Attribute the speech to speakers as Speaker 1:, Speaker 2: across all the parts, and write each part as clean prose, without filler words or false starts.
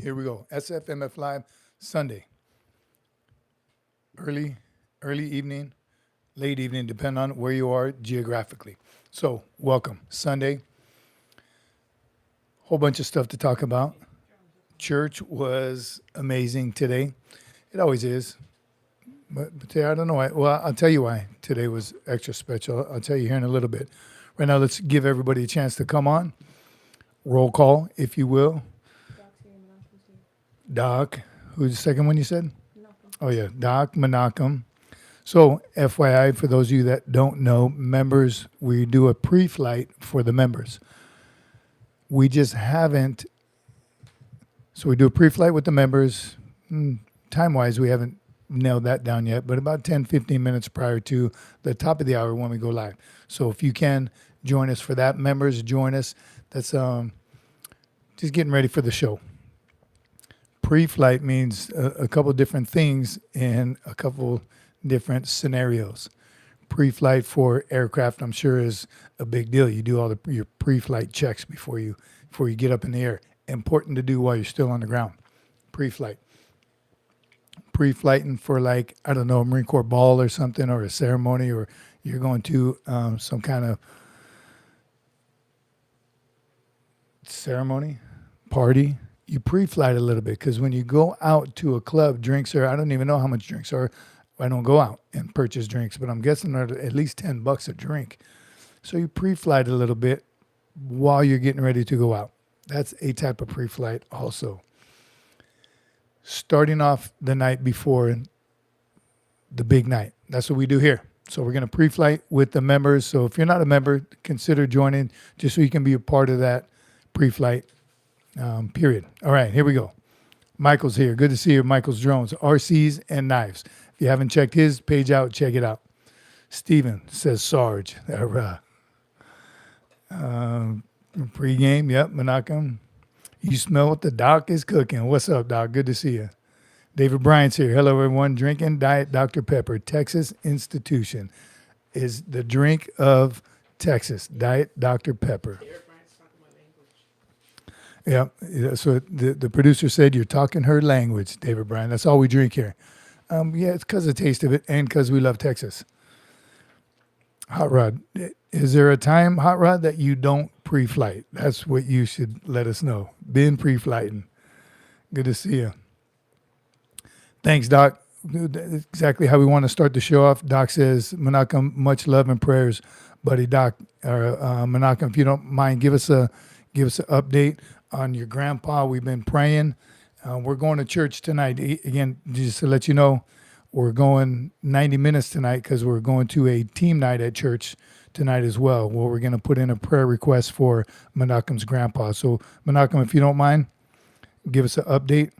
Speaker 1: Here we go. SFMF Live Sunday. Early evening, late evening, depending on where you are geographically. So, welcome. Sunday. Whole bunch of stuff to talk about. Church was amazing today. It always is. But today, I don't know why. Well, I'll tell you why today was extra special. I'll tell you here in a little bit. Right now, let's give everybody a chance to come on. Roll call, if you will. Doc, who's the second one you said? Oh, yeah, Doc Menachem. So, FYI, for those of you that don't know, members, we do a pre-flight for the members. We just haven't, so we do a pre-flight with the members. Time-wise, we haven't nailed that down yet, but about 10, 15 minutes prior to the top of the hour when we go live. So if you can join us for that, members, join us. That's just getting ready for the show. Pre-flight means a couple different things in a couple different scenarios. Pre-flight for aircraft, I'm sure, is a big deal. You do all your pre-flight checks before you get up in the air. Important to do while you're still on the ground. Pre-flight. Pre-flighting for, like, I don't know, a Marine Corps ball or something, or a ceremony, or you're going to some kind of ceremony, party. You pre-flight a little bit, because when you go out to a club, drinks are, I don't even know how much drinks are. I don't go out and purchase drinks, but I'm guessing they're at least $10 a drink. So you pre-flight a little bit while you're getting ready to go out. That's a type of pre-flight also. Starting off the night before the big night. That's what we do here. So we're going to pre-flight with the members. So if you're not a member, consider joining just so you can be a part of that pre-flight period. All right, here we go. Michael's here. Good to see you, Michael's Drones, RCs, and Knives. If you haven't checked his page out, check it out. Steven says Sarge. Pre-game, yep, Menachem. You smell what the doc is cooking. What's up, Doc? Good to see you. David Bryant's here. Hello, everyone. Drinking Diet Dr. Pepper. Texas institution is the drink of Texas. Diet Dr. Pepper. Yeah, so the producer said you're talking her language, David Bryan. That's all we drink here. Yeah, it's because of the taste of it and because we love Texas. Hot Rod, is there a time, Hot Rod, that you don't pre-flight? That's what you should let us know. Been pre-flighting. Good to see you. Thanks, Doc. That's exactly how we want to start the show off. Doc says, Menachem, much love and prayers, buddy. Doc, Menachem, if you don't mind, give us an update on your grandpa. We've been praying. We're going to church tonight. Again, just to let you know, we're going 90 minutes tonight because we're going to a team night at church tonight as well, where we're going to put in a prayer request for Menachem's grandpa. So, Menachem, if you don't mind, give us an update.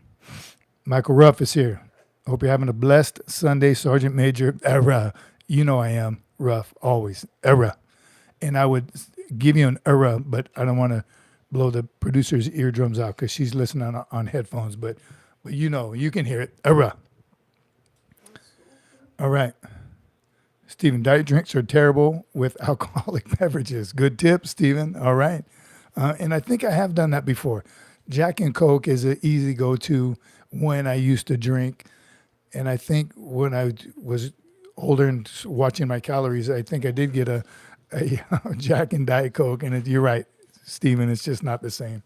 Speaker 1: Michael Ruff is here. Hope you're having a blessed Sunday, Sergeant Major. Era. You know I am. Ruff, always. Era. And I would give you an era, but I don't want to blow the producer's eardrums out because she's listening on headphones. But you know, you can hear it. Era. All right. Stephen, diet drinks are terrible with alcoholic beverages. Good tip, Stephen. All right. And I think I have done that before. Jack and Coke is an easy go-to when I used to drink. And I think when I was older and watching my calories, I think I did get a Jack and Diet Coke. And you're right, Stephen, it's just not the same.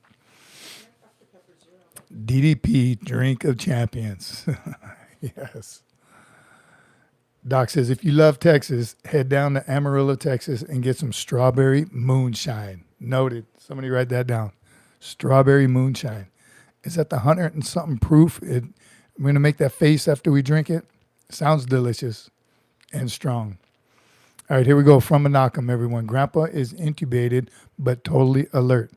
Speaker 1: DDP, drink of champions. Yes. Doc says, if you love Texas, head down to Amarillo, Texas, and get some strawberry moonshine. Noted. Somebody write that down. Strawberry moonshine. Is that the 100 and something proof? I'm going to make that face after we drink it. Sounds delicious and strong. All right, here we go. From Menachem, everyone. Grandpa is intubated, but totally alert.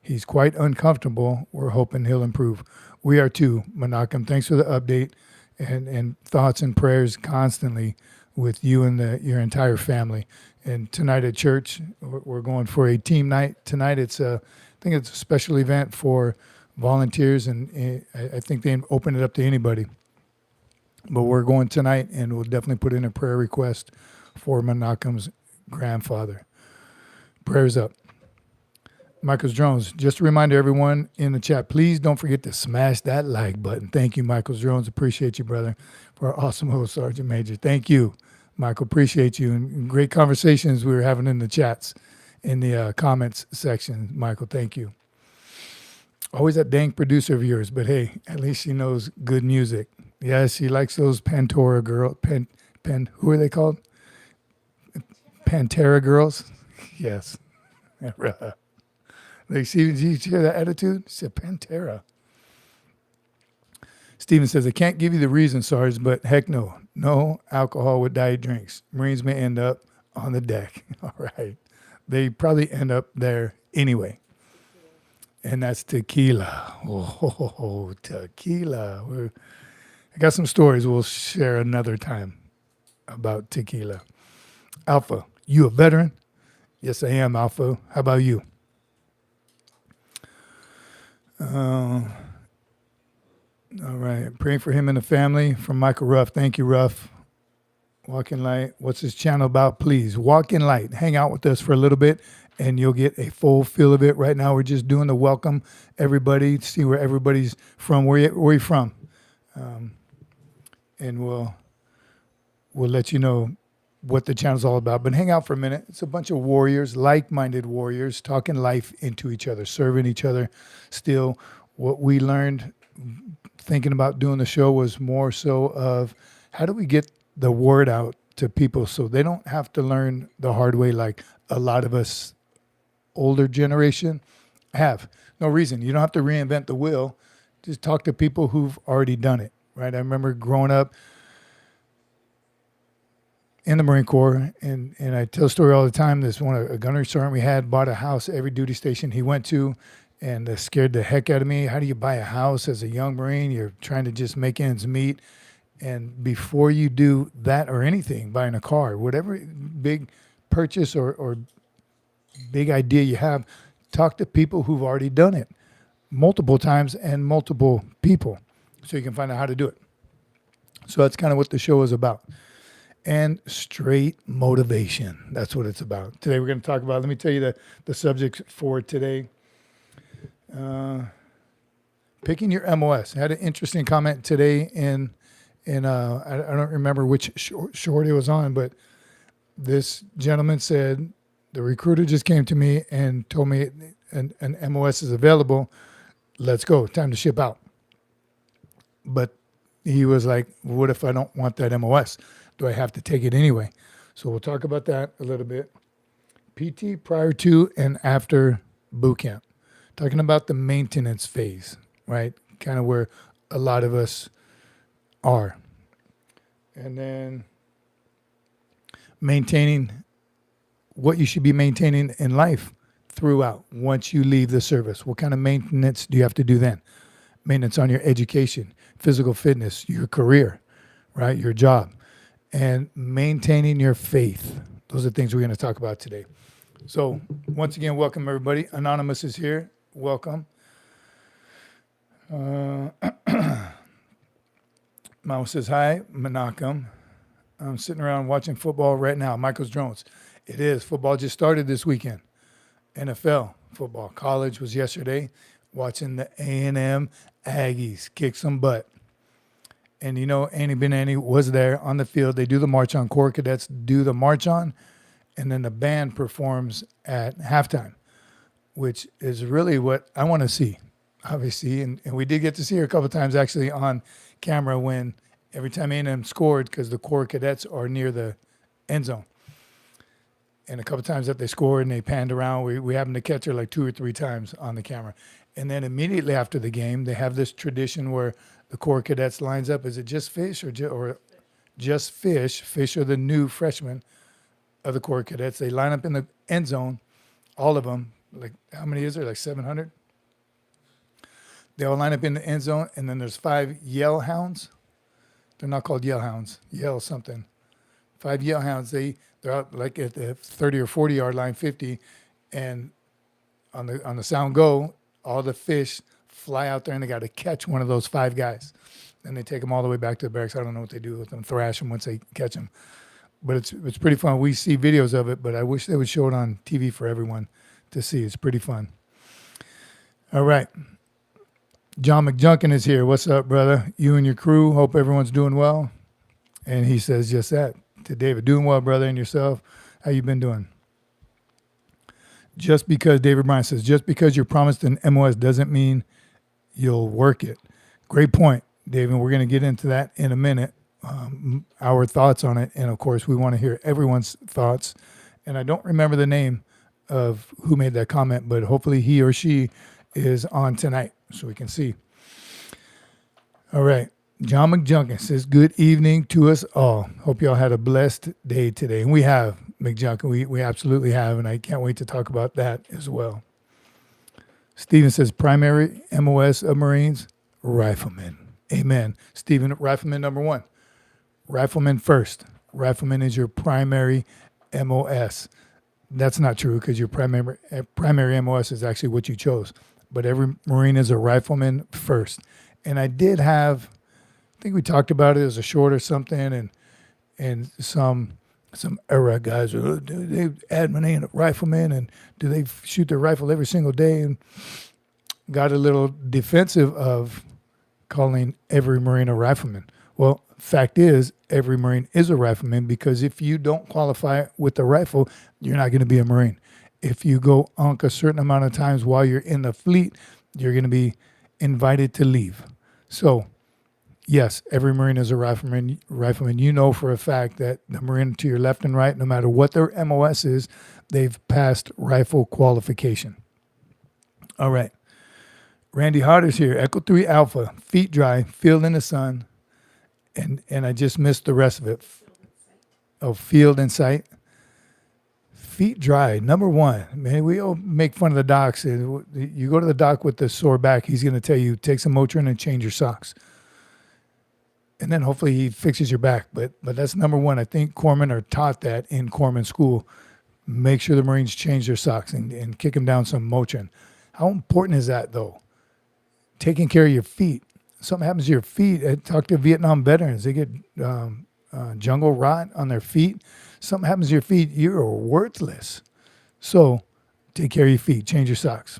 Speaker 1: He's quite uncomfortable. We're hoping he'll improve. We are too, Menachem. Thanks for the update and thoughts and prayers constantly with you and your entire family. And tonight at church, we're going for a team night. Tonight, I think it's a special event for volunteers, and I think they open it up to anybody. But we're going tonight, and we'll definitely put in a prayer request for Menachem's grandfather. Prayers up. Michael's Drones. Just a reminder, everyone in the chat, please don't forget to smash that like button. Thank you, Michael's Drones. Appreciate you, brother, for our awesome host, Sergeant Major. Thank you, Michael. Appreciate you. And great conversations we were having in the chats, in the comments section. Michael, thank you. Always that dang producer of yours, but hey, at least she knows good music. Yes, she likes those Pantora girl, who are they called? Pantera girls? Yes. Like, see, did you hear that attitude? She said Pantera. Steven says, I can't give you the reason, Sarge, but heck no. No alcohol with diet drinks. Marines may end up on the deck. All right. They probably end up there anyway. And that's tequila. Oh, tequila. I got some stories we'll share another time about tequila. Alpha, you a veteran? Yes, I am, Alpha. How about you? All right. Praying for him and the family from Michael Ruff. Thank you, Ruff. Walk in Light. What's his channel about? Please walk in light. Hang out with us for a little bit and you'll get a full feel of it. Right now, we're just doing the welcome everybody, see where everybody's from, where you from. And we'll let you know what the channel's all about. But hang out for a minute. It's a bunch of warriors, like-minded warriors, talking life into each other, serving each other. Still, what we learned thinking about doing the show was more so of how do we get the word out to people so they don't have to learn the hard way like a lot of us older generation have. No reason. You don't have to reinvent the wheel. Just talk to people who've already done it, right? I remember growing up in the Marine Corps, and I tell a story all the time. This one, a gunnery sergeant we had bought a house every duty station he went to, and that scared the heck out of me. How do you buy a house as a young Marine? You're trying to just make ends meet. And before you do that or anything, buying a car, whatever big purchase or big idea you have, talk to people who've already done it multiple times and multiple people so you can find out how to do it. So that's kind of what the show is about. And straight motivation. That's what it's about. Today we're going to talk about, let me tell you the subject for today. Picking your MOS. I had an interesting comment today in I don't remember which short it was on, but this gentleman said, the recruiter just came to me and told me an MOS is available. Let's go. Time to ship out. But he was like, what if I don't want that MOS? Do I have to take it anyway? So we'll talk about that a little bit. PT prior to and after boot camp. Talking about the maintenance phase, right? Kind of where a lot of us are. And then maintaining what you should be maintaining in life throughout once you leave the service. What kind of maintenance do you have to do then? Maintenance on your education, physical fitness, your career, right? Your job. And maintaining your faith. Those are things we're going to talk about today. So once again, welcome everybody. Anonymous is here. Welcome. Mama says, hi, Menachem. I'm sitting around watching football right now. Michael's Drones. It is. Football just started this weekend. NFL football. College was yesterday. Watching the A&M Aggies kick some butt. And you know, Annie Ben-Annie was there on the field. They do the march on. Corps cadets do the march on. And then the band performs at halftime, which is really what I want to see, obviously. And we did get to see her a couple of times actually on camera when every time A&M scored, because the Corps cadets are near the end zone. And a couple of times that they scored and they panned around, we happened to catch her like 2 or 3 times on the camera. And then immediately after the game, they have this tradition where the Corps cadets lines up. Is it just fish or just fish? Fish are the new freshmen of the Corps cadets. They line up in the end zone, all of them. Like, how many is there? Like 700? They all line up in the end zone, and then there's 5 yell hounds. They're not called yell hounds. Yell something. 5 yell hounds. They're out like at the 30 or 40 yard line, 50, and on the sound go, all the fish fly out there, and they got to catch one of those 5 guys. And they take them all the way back to the barracks. I don't know what they do with them. Thrash them once they catch them. But it's pretty fun. We see videos of it, but I wish they would show it on TV for everyone to see. It's pretty fun. All right. John McJunkin is here. What's up, brother? You and your crew. Hope everyone's doing well. And he says just that to David. Doing well, brother, and yourself. How you been doing? Just because, David Bryan says, just because you're promised an MOS doesn't mean you'll work it. Great point, David. We're going to get into that in a minute, our thoughts on it. And, of course, we want to hear everyone's thoughts. And I don't remember the name of who made that comment, but hopefully he or she is on tonight so we can see. All right. John McJunkin says, good evening to us all. Hope y'all had a blessed day today. And we have, McJunkin. We absolutely have, and I can't wait to talk about that as well. Stephen says, primary MOS of Marines, riflemen. Amen. Stephen, rifleman number one. Rifleman first. Rifleman is your primary MOS. That's not true because your primary MOS is actually what you chose. But every Marine is a rifleman first. And I did have, I think we talked about it as a short or something, and some era guys, do they admoniate a rifleman, and do they shoot their rifle every single day? And got a little defensive of calling every Marine a rifleman. Well, fact is, every Marine is a rifleman because if you don't qualify with the rifle, you're not going to be a Marine. If you go unk a certain amount of times while you're in the fleet, you're going to be invited to leave. So, yes, every Marine is a rifleman. You know for a fact that the Marine to your left and right, no matter what their MOS is, they've passed rifle qualification. All right. Randy Harder's here. Echo 3 Alpha, feet dry, field in the sun. And I just missed the rest of it. Oh, field in sight. Feet dry, number one. Man, we all make fun of the docs. You go to the doc with the sore back, he's going to tell you, take some Motrin and change your socks. And then hopefully he fixes your back. But that's number one. I think corpsmen are taught that in corpsman school. Make sure the Marines change their socks and kick them down some Motrin. How important is that, though? Taking care of your feet. Something happens to your feet. I talk to Vietnam veterans. They get jungle rot on their feet. Something happens to your feet, you're worthless. So take care of your feet. Change your socks.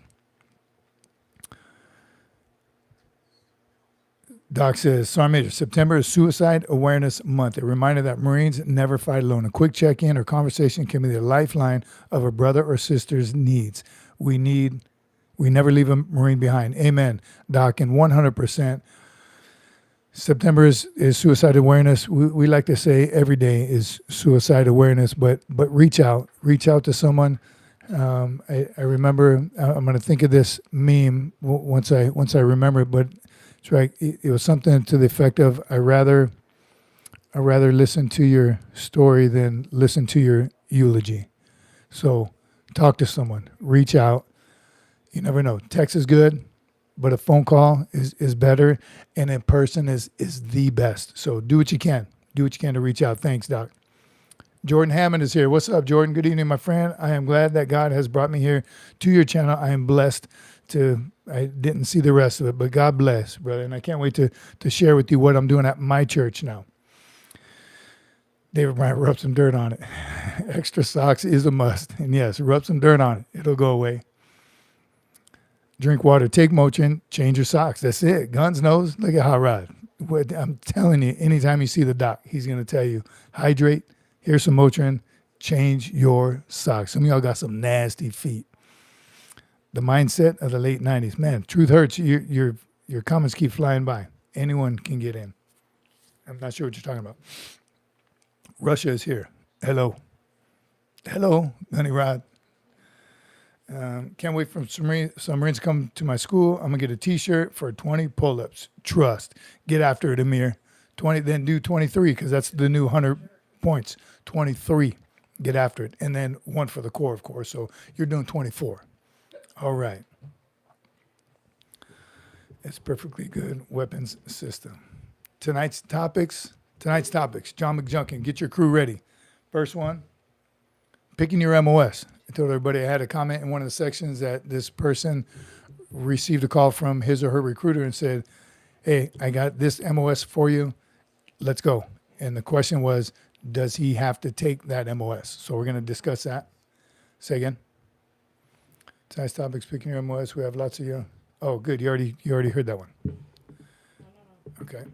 Speaker 1: Doc says, Sergeant Major, September is Suicide Awareness Month. A reminder that Marines never fight alone. A quick check-in or conversation can be the lifeline of a brother or sister's needs. We never leave a Marine behind. Amen, Doc, and 100%. September is suicide awareness. We like to say every day is suicide awareness, but reach out to someone. I remember, I'm going to think of this meme once I remember it, but it's right. It was something to the effect of, I rather listen to your story than listen to your eulogy. So talk to someone, reach out. You never know. Text is good, but a phone call is better, and in person is the best. So do what you can. Do what you can to reach out. Thanks, Doc. Jordan Hammond is here. What's up, Jordan? Good evening, my friend. I am glad that God has brought me here to your channel. I am blessed I didn't see the rest of it, but God bless, brother. And I can't wait to share with you what I'm doing at my church now. David Bryant, rub some dirt on it. Extra socks is a must. And yes, rub some dirt on it. It'll go away. Drink water, take Motrin, change your socks. That's it. Guns knows. Look at Hot Rod. I'm telling you, anytime you see the doc, he's going to tell you, hydrate, here's some Motrin, change your socks. Some of y'all got some nasty feet. The mindset of the late 90s. Man, truth hurts. Your comments keep flying by. Anyone can get in. I'm not sure what you're talking about. Russia is here. Hello. Hello, Honey Rod. Can't wait for some Marines to come to my school. I'm going to get a T-shirt for 20 pull-ups. Trust. Get after it, Amir. 20, then do 23 because that's the new 100 points. 23. Get after it. And then one for the Corps, of course. So you're doing 24. All right. It's perfectly good weapons system. Tonight's topics. John McJunkin, get your crew ready. First one, picking your MOS. I told everybody I had a comment in one of the sections that this person received a call from his or her recruiter and said, hey, I got this MOS for you. Let's go. And the question was, does he have to take that MOS? So we're going to discuss that. Say again. Tonight's topics, picking your MOS. We have lots of you. Oh, good. You already heard that one. Okay.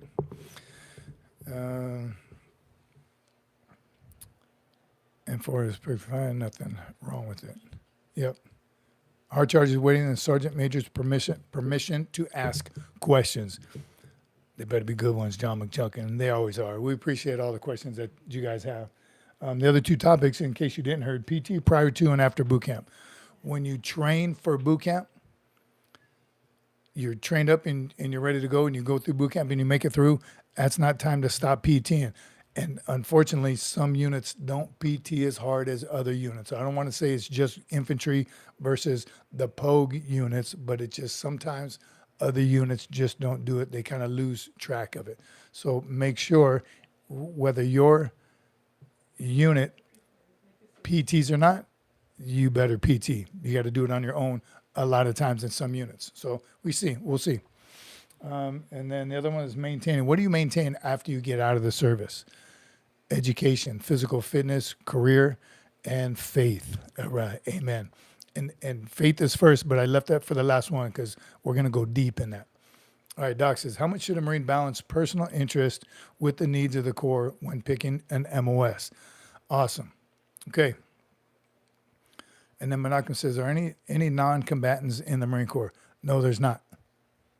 Speaker 1: And for his fine, nothing wrong with it. Yep. Our charge is waiting on the sergeant major's permission to ask questions. They better be good ones, John McChucken, and they always are. We appreciate all the questions that you guys have. The other two topics, in case you didn't heard, PT prior to and after boot camp. When you train for boot camp, you're trained up and you're ready to go, and you go through boot camp and you make it through, that's not time to stop PTing. And unfortunately, some units don't PT as hard as other units. I don't want to say it's just infantry versus the POG units, but it's just sometimes other units just don't do it. They kind of lose track of it. So make sure whether your unit PTs or not, you better PT. You got to do it on your own a lot of times in some units. So we'll see. And then the other one is maintaining. What do you maintain after you get out of the service? Education, physical fitness, career, and faith. All right, amen. And faith is first, but I left that for the last one because we're going to go deep in that. All right, Doc says, how much should a Marine balance personal interest with the needs of the Corps when picking an MOS? Awesome. Okay. And then Menachem says, are any non-combatants in the Marine Corps? No, there's not.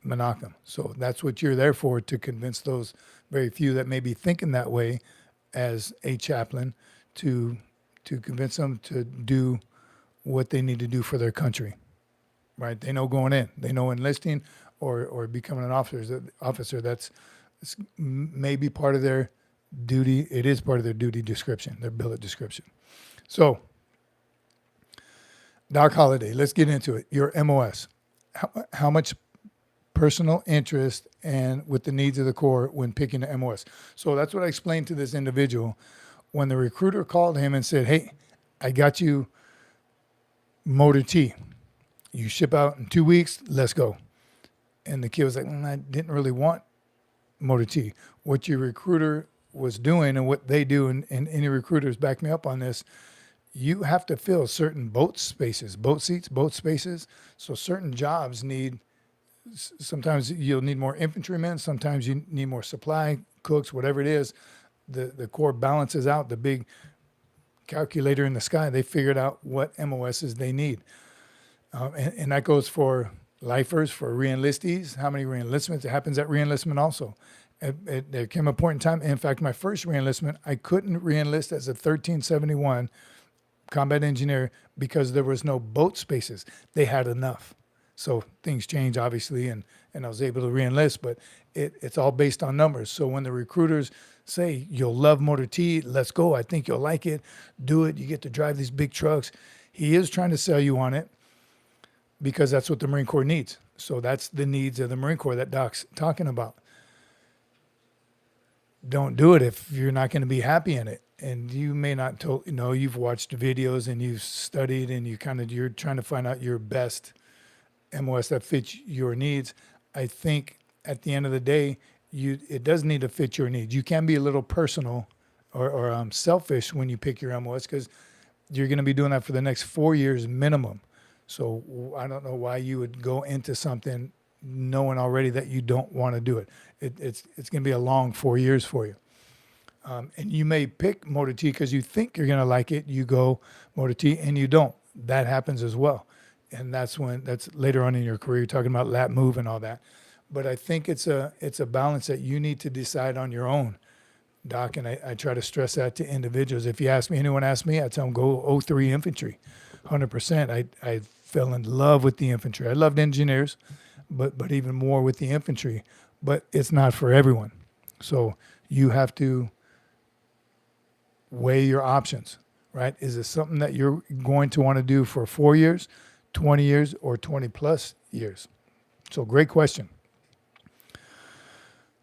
Speaker 1: Menachem. So that's what you're there for, to convince those very few that may be thinking that way as a chaplain, to convince them to do what they need to do for their country, right? They know going in, they know enlisting or becoming an officer. That's maybe part of their duty. It is part of their duty description, their billet description. So, Doc Holliday, let's get into it. Your MOS, how much personal interest and with the needs of the Corps when picking the MOS. So that's what I explained to this individual when the recruiter called him and said, hey, I got you Motor T. You ship out in 2 weeks, let's go. And the kid was like, I didn't really want Motor T. What your recruiter was doing and what they do, and any recruiters back me up on this, you have to fill certain boat spaces, boat seats, boat spaces. So certain jobs need, sometimes you'll need more infantrymen, sometimes you need more supply, cooks, whatever it is. The Corps balances out the big calculator in the sky. They figured out what MOSs they need. And that goes for lifers, for reenlistees, how many reenlistments. It happens at reenlistment also. There came a point in time, in fact, my first reenlistment, I couldn't reenlist as a 1371 combat engineer because there was no boat spaces. They had enough. So things change, obviously, and I was able to reenlist, but it's all based on numbers. So when the recruiters say, you'll love Motor T, let's go, I think you'll like it, do it, you get to drive these big trucks. He is trying to sell you on it because that's what the Marine Corps needs. So that's the needs of the Marine Corps that Doc's talking about. Don't do it if you're not going to be happy in it. And you may not know, you've watched videos and you've studied and you're trying to find out your best MOS that fits your needs. I think at the end of the day, it does need to fit your needs. You can be a little personal or selfish when you pick your MOS because you're going to be doing that for the next 4 years minimum. So I don't know why you would go into something knowing already that you don't want to do it. It's going to be a long 4 years for you. And you may pick Motor T because you think you're going to like it. You go Motor T and you don't. That happens as well. And that's later on in your career, you're talking about lat move and all that. But I think it's a balance that you need to decide on your own, Doc. And I try to stress that to individuals. If anyone asks me, I tell them go 03 infantry, 100%. I fell in love with the infantry. I loved engineers, but even more with the infantry. But it's not for everyone. So you have to weigh your options, right? Is it something that you're going to want to do for 4 years, 20 years, or 20 plus years? So great question.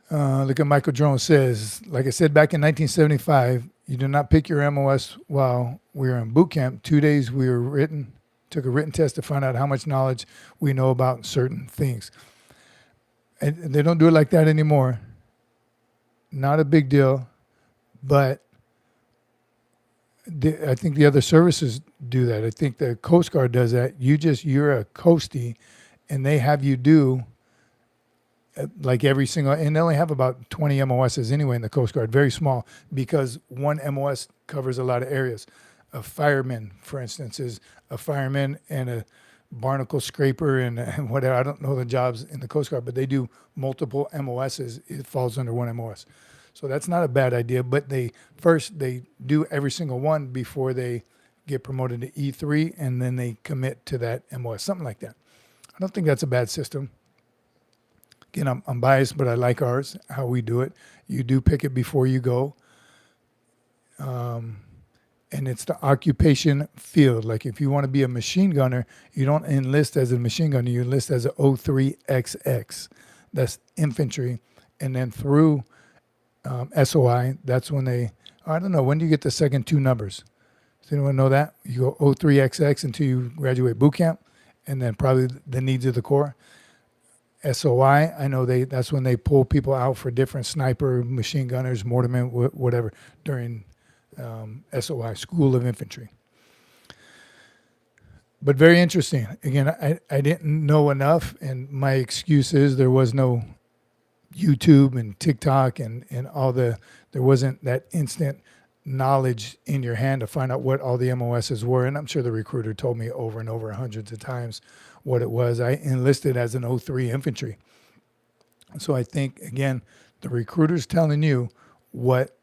Speaker 1: Look at Michael Jones says, like I said, back in 1975, you do not pick your MOS while we were in boot camp. 2 days took a written test to find out how much knowledge we know about certain things. And they don't do it like that anymore. Not a big deal, but I think the other services do that. I think the Coast Guard does that. You're a coastie, and they have you do like every single, and they only have about 20 MOSs anyway in the Coast Guard, very small, because one MOS covers a lot of areas. A fireman, for instance, is a fireman and a barnacle scraper and whatever. I don't know the jobs in the Coast Guard, but they do multiple MOSs. It falls under one MOS. So that's not a bad idea, but they do every single one before they get promoted to E3, and then they commit to that MOS, something like that. I don't think that's a bad system. Again, I'm biased, but I like ours, how we do it. You do pick it before you go. And it's the occupation field. Like if you want to be a machine gunner, you don't enlist as a machine gunner. You enlist as an 03XX. That's infantry. And then through SOI, that's when I don't know, when do you get the second two numbers? Does anyone know that? You go 03XX until you graduate boot camp, and then probably the needs of the Corps. SOI, I know that's when they pull people out for different sniper, machine gunners, mortarmen, whatever, during SOI, School of Infantry. But very interesting. Again, I didn't know enough, and my excuse is there was no YouTube and TikTok and all there wasn't that instant knowledge in your hand to find out what all the MOSs were. And I'm sure the recruiter told me over and over hundreds of times what it was. I enlisted as an 03 infantry. So I think, again, the recruiter's telling you what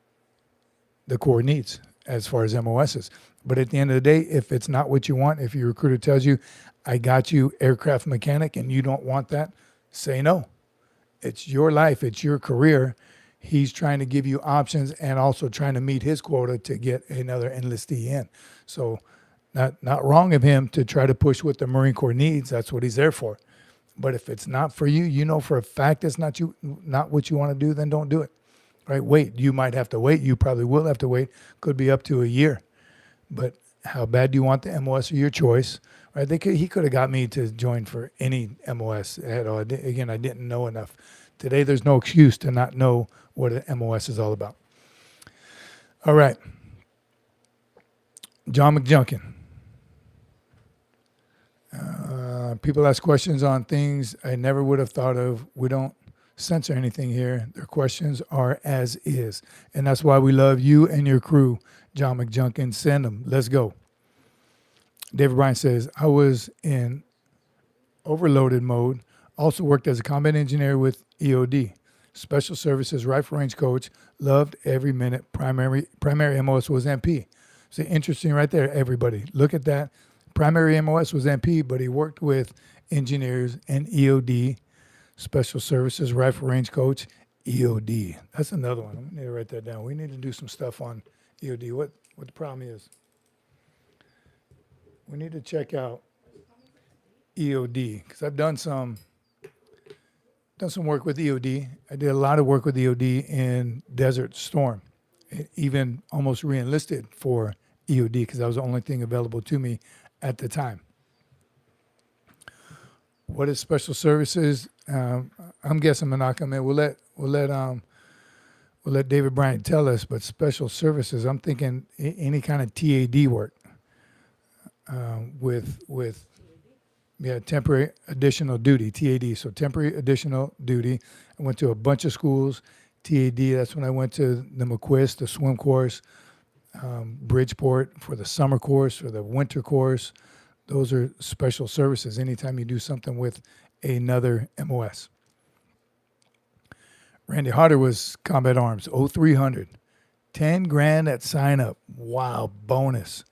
Speaker 1: the Corps needs as far as MOSs. But at the end of the day, if it's not what you want, if your recruiter tells you, I got you aircraft mechanic, and you don't want that, say no. It's your life. It's your career. He's trying to give you options and also trying to meet his quota to get another enlistee in. So not wrong of him to try to push what the Marine Corps needs. That's what he's there for. But if it's not for you, you know for a fact it's not what you want to do, then don't do it. Right? Wait. You might have to wait. You probably will have to wait. Could be up to a year. But how bad do you want the MOS or your choice? Right? He could have got me to join for any MOS at all. Again, I didn't know enough. Today, there's no excuse to not know what an MOS is all about. All right. John McJunkin. People ask questions on things I never would have thought of. We don't censor anything here. Their questions are as is. And that's why we love you and your crew, John McJunkin. Send them. Let's go. David Bryan says, I was in overloaded mode. Also worked as a combat engineer with EOD. Special Services Rifle Range Coach. Loved every minute. Primary MOS was MP. So interesting right there, everybody. Look at that. Primary MOS was MP, but he worked with engineers and EOD. Special Services Rifle Range Coach, EOD. That's another one. I need to write that down. We need to do some stuff on EOD. What the problem is? We need to check out EOD, because I've done some work with EOD. I did a lot of work with EOD in Desert Storm. Even almost re-enlisted for EOD because that was the only thing available to me at the time. What is Special Services? I'm guessing Menachem. We'll let David Bryant tell us. But Special Services, I'm thinking any kind of TAD work with temporary additional duty, TAD. So temporary additional duty. I went to a bunch of schools. TAD, that's when I went to the McQuist, the swim course, Bridgeport for the summer course or the winter course. Those are Special Services anytime you do something with another MOS. Randy Harder was Combat Arms, 0300. 10 grand at sign up. Wow, bonus.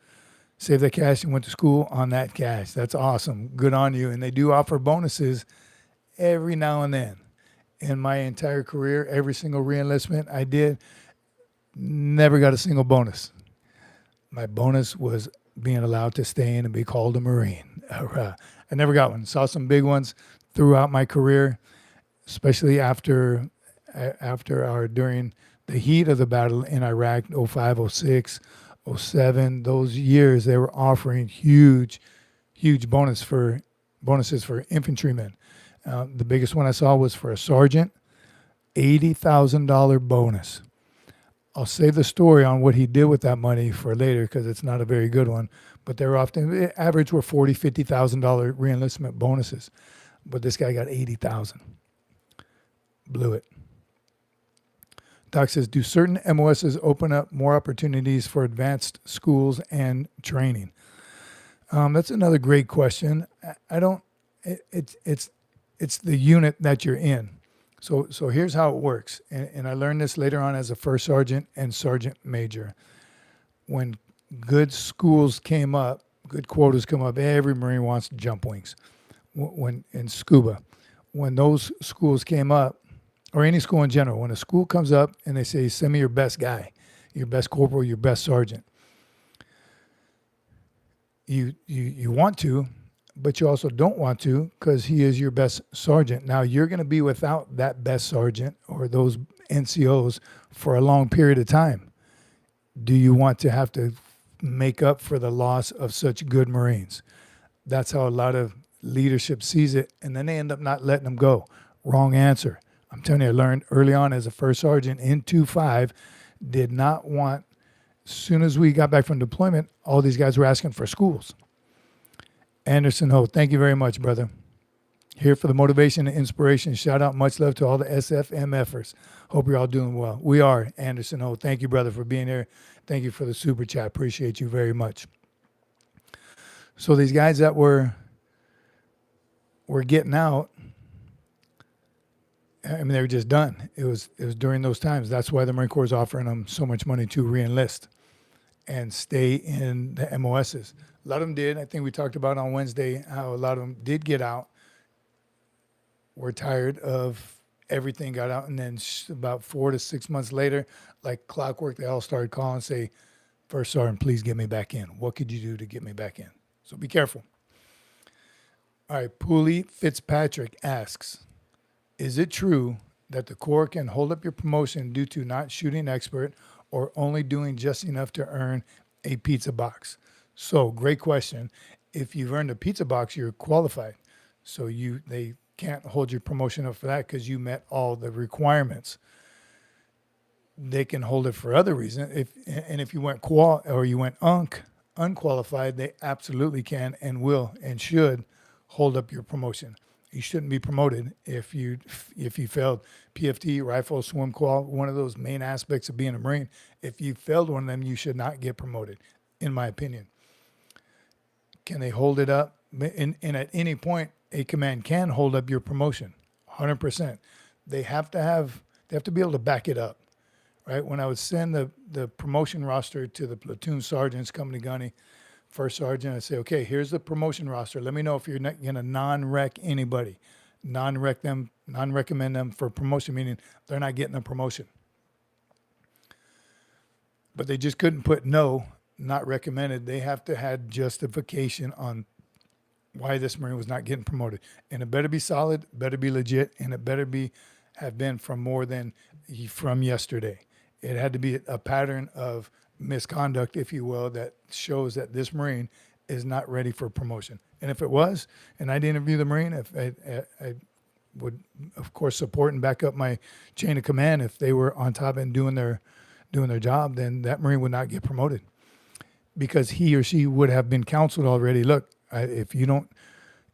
Speaker 1: Save that cash and went to school on that cash. That's awesome. Good on you. And they do offer bonuses every now and then. In my entire career, every single re-enlistment I did, never got a single bonus. My bonus was being allowed to stay in and be called a Marine. I never got one. Saw some big ones throughout my career, especially during the heat of the battle in Iraq, 05, 06, 07. Those years, they were offering huge bonuses for infantrymen. The biggest one I saw was for a sergeant, $80,000 bonus. I'll save the story on what he did with that money for later because it's not a very good one. But they were often, average were $40,000, $50,000 reenlistment bonuses. but this guy got 80,000. Blew it. Doc says, do certain MOSs open up more opportunities for advanced schools and training? That's another great question. I don't. It's the unit that you're in. So here's how it works, and I learned this later on as a first sergeant and sergeant major. When good schools came up, good quotas come up, every Marine wants jump wings. When in scuba, when those schools came up, or any school in general, when a school comes up and they say, send me your best guy, your best corporal, your best sergeant, you want to, but you also don't want to because he is your best sergeant. Now, you're going to be without that best sergeant or those NCOs for a long period of time. Do you want to have to make up for the loss of such good Marines? That's how a lot of leadership sees it, and then they end up not letting them go. Wrong answer. I'm telling you, I learned early on as a first sergeant in 2-5, did not want, as soon as we got back from deployment, all these guys were asking for schools. Anderson Ho, thank you very much, brother. Here for the motivation and inspiration. Shout out, much love to all the SFMF-ers. Hope you're all doing well. We are, Anderson Ho. Thank you, brother, for being here. Thank you for the super chat. Appreciate you very much. So these guys that were getting out, I mean, they were just done. It was during those times. That's why the Marine Corps is offering them so much money to re-enlist and stay in the MOSs. A lot of them did. I think we talked about on Wednesday how a lot of them did get out, were tired of everything, got out, and then about 4 to 6 months later, like clockwork, they all started calling and say, First Sergeant, please get me back in. What could you do to get me back in? So be careful. All right, Poolee Fitzpatrick asks, is it true that the Corps can hold up your promotion due to not shooting expert or only doing just enough to earn a pizza box? So, great question. If you've earned a pizza box, you're qualified. So they can't hold your promotion up for that because you met all the requirements. They can hold it for other reasons. If you went unqualified, they absolutely can and will and should hold up your promotion. You shouldn't be promoted if you failed PFT, rifle, swim qual, one of those main aspects of being a Marine. If you failed one of them, you should not get promoted, in my opinion. Can they hold it up? And at any point, a command can hold up your promotion, 100%. They have to be able to back it up, right? When I would send the promotion roster to the platoon sergeants, company gunny, first sergeant, I say, okay, here's the promotion roster. Let me know if you're not going to non-rec anybody, non-recommend them for promotion, meaning they're not getting a promotion. But they just couldn't put no, not recommended. They have to have justification on why this Marine was not getting promoted. And it better be solid, better be legit, and it better have been from more than from yesterday. It had to be a pattern of misconduct, if you will, that shows that this Marine is not ready for promotion. And if it was, and I'd interview the Marine, if I would, of course, support and back up my chain of command. If they were on top and doing their job, then that Marine would not get promoted because he or she would have been counseled already. Look, if you don't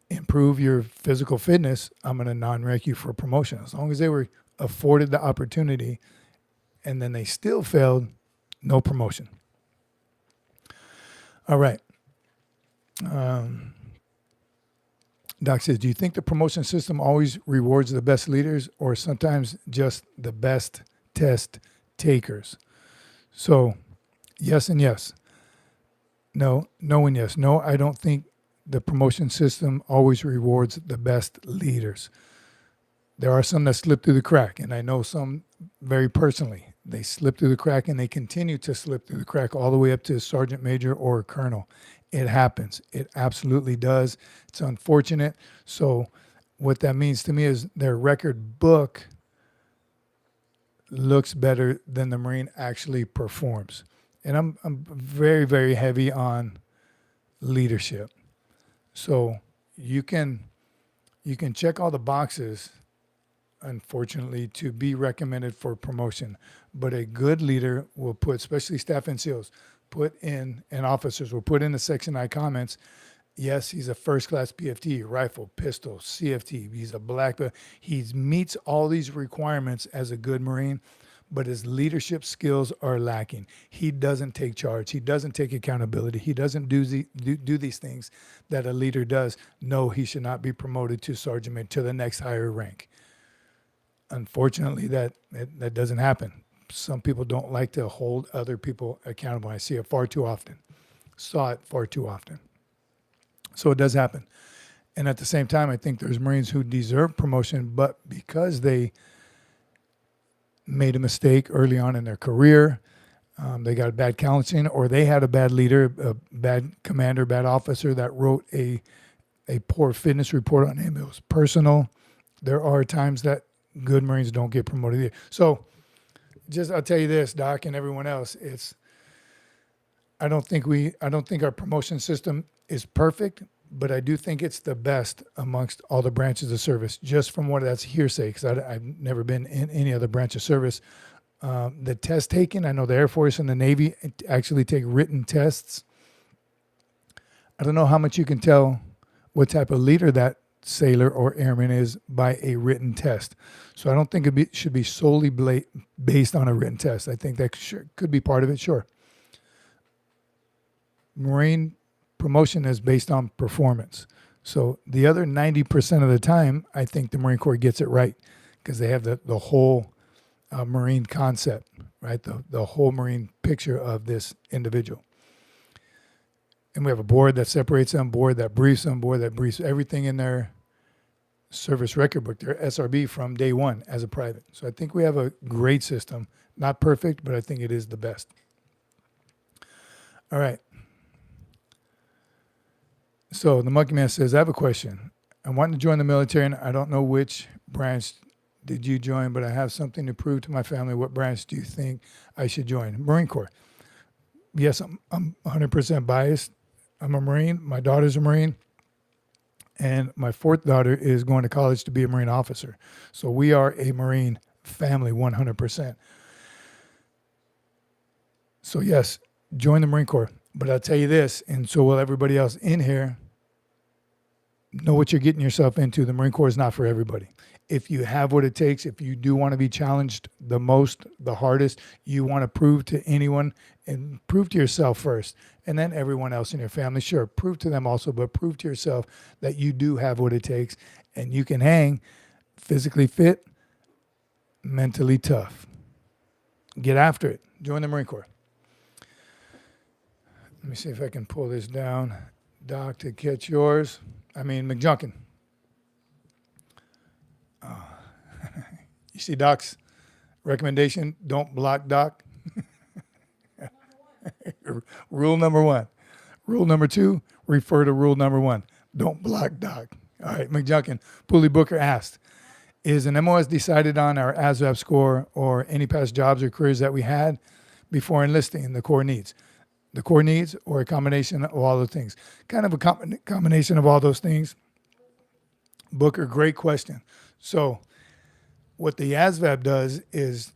Speaker 1: improve your physical fitness, I'm going to non-rec you for promotion. As long as they were afforded the opportunity and then they still failed, no promotion. All right. Doc says, do you think the promotion system always rewards the best leaders or sometimes just the best test takers? So, yes and yes. No and yes. No, I don't think the promotion system always rewards the best leaders. There are some that slip through the crack, and I know some very personally. They slip through the crack, and they continue to slip through the crack all the way up to sergeant major or colonel. It happens. It absolutely does. It's unfortunate. So what that means to me is their record book looks better than the Marine actually performs. And I'm very, very heavy on leadership. So you can check all the boxes, unfortunately, to be recommended for promotion. But a good leader will put, especially staff NCOs, and officers will put in the Section I comments, Yes, he's a first-class PFT, rifle, pistol, CFT. He's a black belt. He meets all these requirements as a good Marine, but his leadership skills are lacking. He doesn't take charge. He doesn't take accountability. He doesn't do these things that a leader does. No, he should not be promoted to sergeant major, to the next higher rank. Unfortunately, that doesn't happen. Some people don't like to hold other people accountable. I see it far too often. Saw it far too often. So it does happen. And at the same time, I think there's Marines who deserve promotion, but because they made a mistake early on in their career, they got bad counseling, or they had a bad leader, a bad commander, bad officer that wrote a poor fitness report on him. It was personal. There are times that good Marines don't get promoted either. So I'll tell you this, Doc, and everyone else, I don't think our promotion system is perfect, but I do think it's the best amongst all the branches of service, just from what that's hearsay, because I've never been in any other branch of service. The test taking, I know the Air Force and the Navy actually take written tests. I don't know how much you can tell what type of leader that sailor or airman is by a written test. So I don't think it should be solely based on a written test. I think that could be part of it, sure. Marine promotion is based on performance. So the other 90% of the time, I think the Marine Corps gets it right, because they have the whole Marine concept, right? The whole Marine picture of this individual. And we have a board that separates them, board that briefs them, board that briefs everything in their service record book, their SRB, from day one as a private. So I think we have a great system. Not perfect, but I think it is the best. All right. So the Monkey Man says, I have a question. I'm wanting to join the military, and I don't know which branch did you join, but I have something to prove to my family. What branch do you think I should join? Marine Corps. Yes, I'm 100% biased. I'm a Marine. My daughter's a Marine. And my fourth daughter is going to college to be a Marine officer. So we are a Marine family, 100%. So yes, join the Marine Corps. But I'll tell you this, and so will everybody else in here, know what you're getting yourself into. The Marine Corps is not for everybody. If you have what it takes, if you do want to be challenged the most, the hardest, you want to prove to anyone, and prove to yourself first, and then everyone else in your family. Sure, prove to them also, but prove to yourself that you do have what it takes, and you can hang, physically fit, mentally tough. Get after it. Join the Marine Corps. Let me see if I can pull this down, Doc, to catch yours. McJunkin. You see Doc's recommendation? Don't block Doc. Rule number 1. Rule number 2, refer to rule number 1. Don't block Doc. All right, McJunkin. Poolee Booker asked, is an MOS decided on our ASVAB score or any past jobs or careers that we had before enlisting the Corps needs? The Corps needs, or a combination of all the things? Kind of a combination of all those things. Booker, great question. So what the ASVAB does is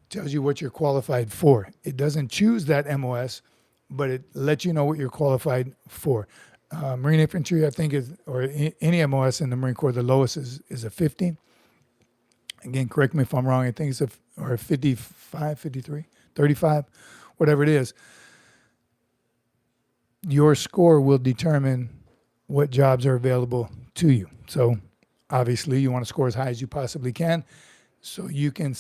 Speaker 1: tells you what you're qualified for. It doesn't choose that MOS, but it lets you know what you're qualified for. Marine Infantry, I think, or any MOS in the Marine Corps, the lowest is a 50. Again, correct me if I'm wrong. I think it's a 55, 53, 35, whatever it is. Your score will determine what jobs are available to you. So obviously you want to score as high as you possibly can, so you can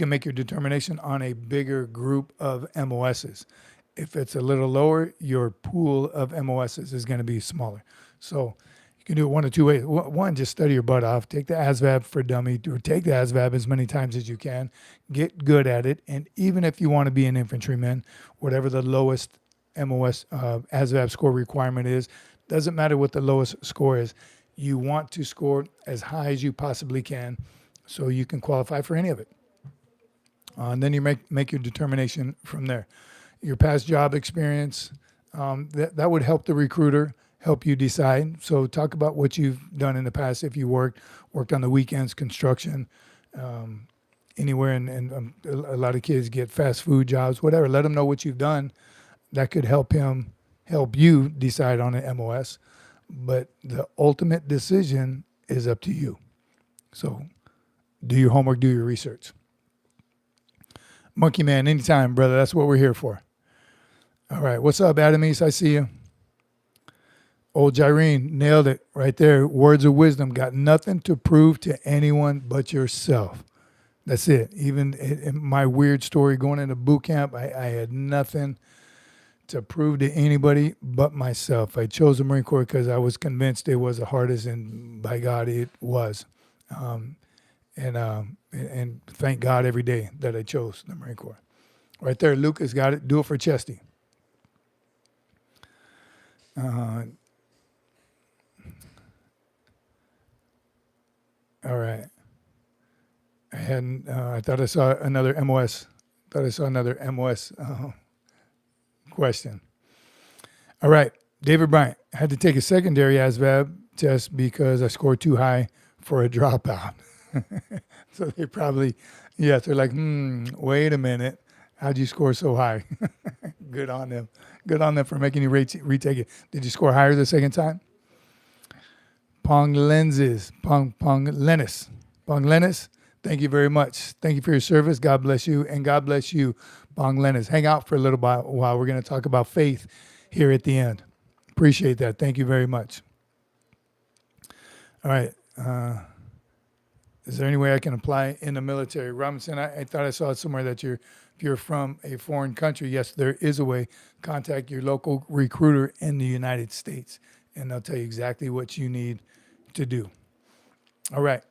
Speaker 1: make your determination on a bigger group of MOSs. If it's a little lower, your pool of MOSs is going to be smaller. So you can do it one of two ways. One, just study your butt off. Take the ASVAB for dummy, or take the ASVAB as many times as you can. Get good at it. And even if you want to be an infantryman, whatever the lowest MOS ASVAB score requirement is, doesn't matter what the lowest score is. You want to score as high as you possibly can so you can qualify for any of it. And then you make your determination from there. Your past job experience, that would help the recruiter, help you decide. So talk about what you've done in the past. If you worked on the weekends, construction, anywhere, and a lot of kids get fast food jobs, whatever. Let them know what you've done. That could help him help you decide on an MOS, but the ultimate decision is up to you. So do your homework, do your research. Monkey Man, anytime, brother. That's what we're here for. All right. What's up, Adam East? I see you. Old Jyrene, nailed it right there. Words of wisdom. Got nothing to prove to anyone but yourself. That's it. Even in my weird story going into boot camp, I had nothing to prove to anybody but myself. I chose the Marine Corps because I was convinced it was the hardest, and by God, it was. And thank God every day that I chose the Marine Corps. Right there, Lucas got it. Do it for Chesty. All right. I thought I saw another MOS. Question. All right. David Bryant. I had to take a secondary ASVAB test because I scored too high for a dropout. So they probably, they're like, wait a minute. How'd you score so high? Good on them. Good on them for making you retake it. Did you score higher the second time? Pong Lenses. Pong Lennis. Thank you very much. Thank you for your service. God bless you. And God bless you, Pong Lennis. Hang out for a little while. We're going to talk about faith here at the end. Appreciate that. Thank you very much. All right. Is there any way I can apply in the military? Robinson, I thought I saw it somewhere that if you're from a foreign country, yes, there is a way. Contact your local recruiter in the United States, and they'll tell you exactly what you need to do. All right.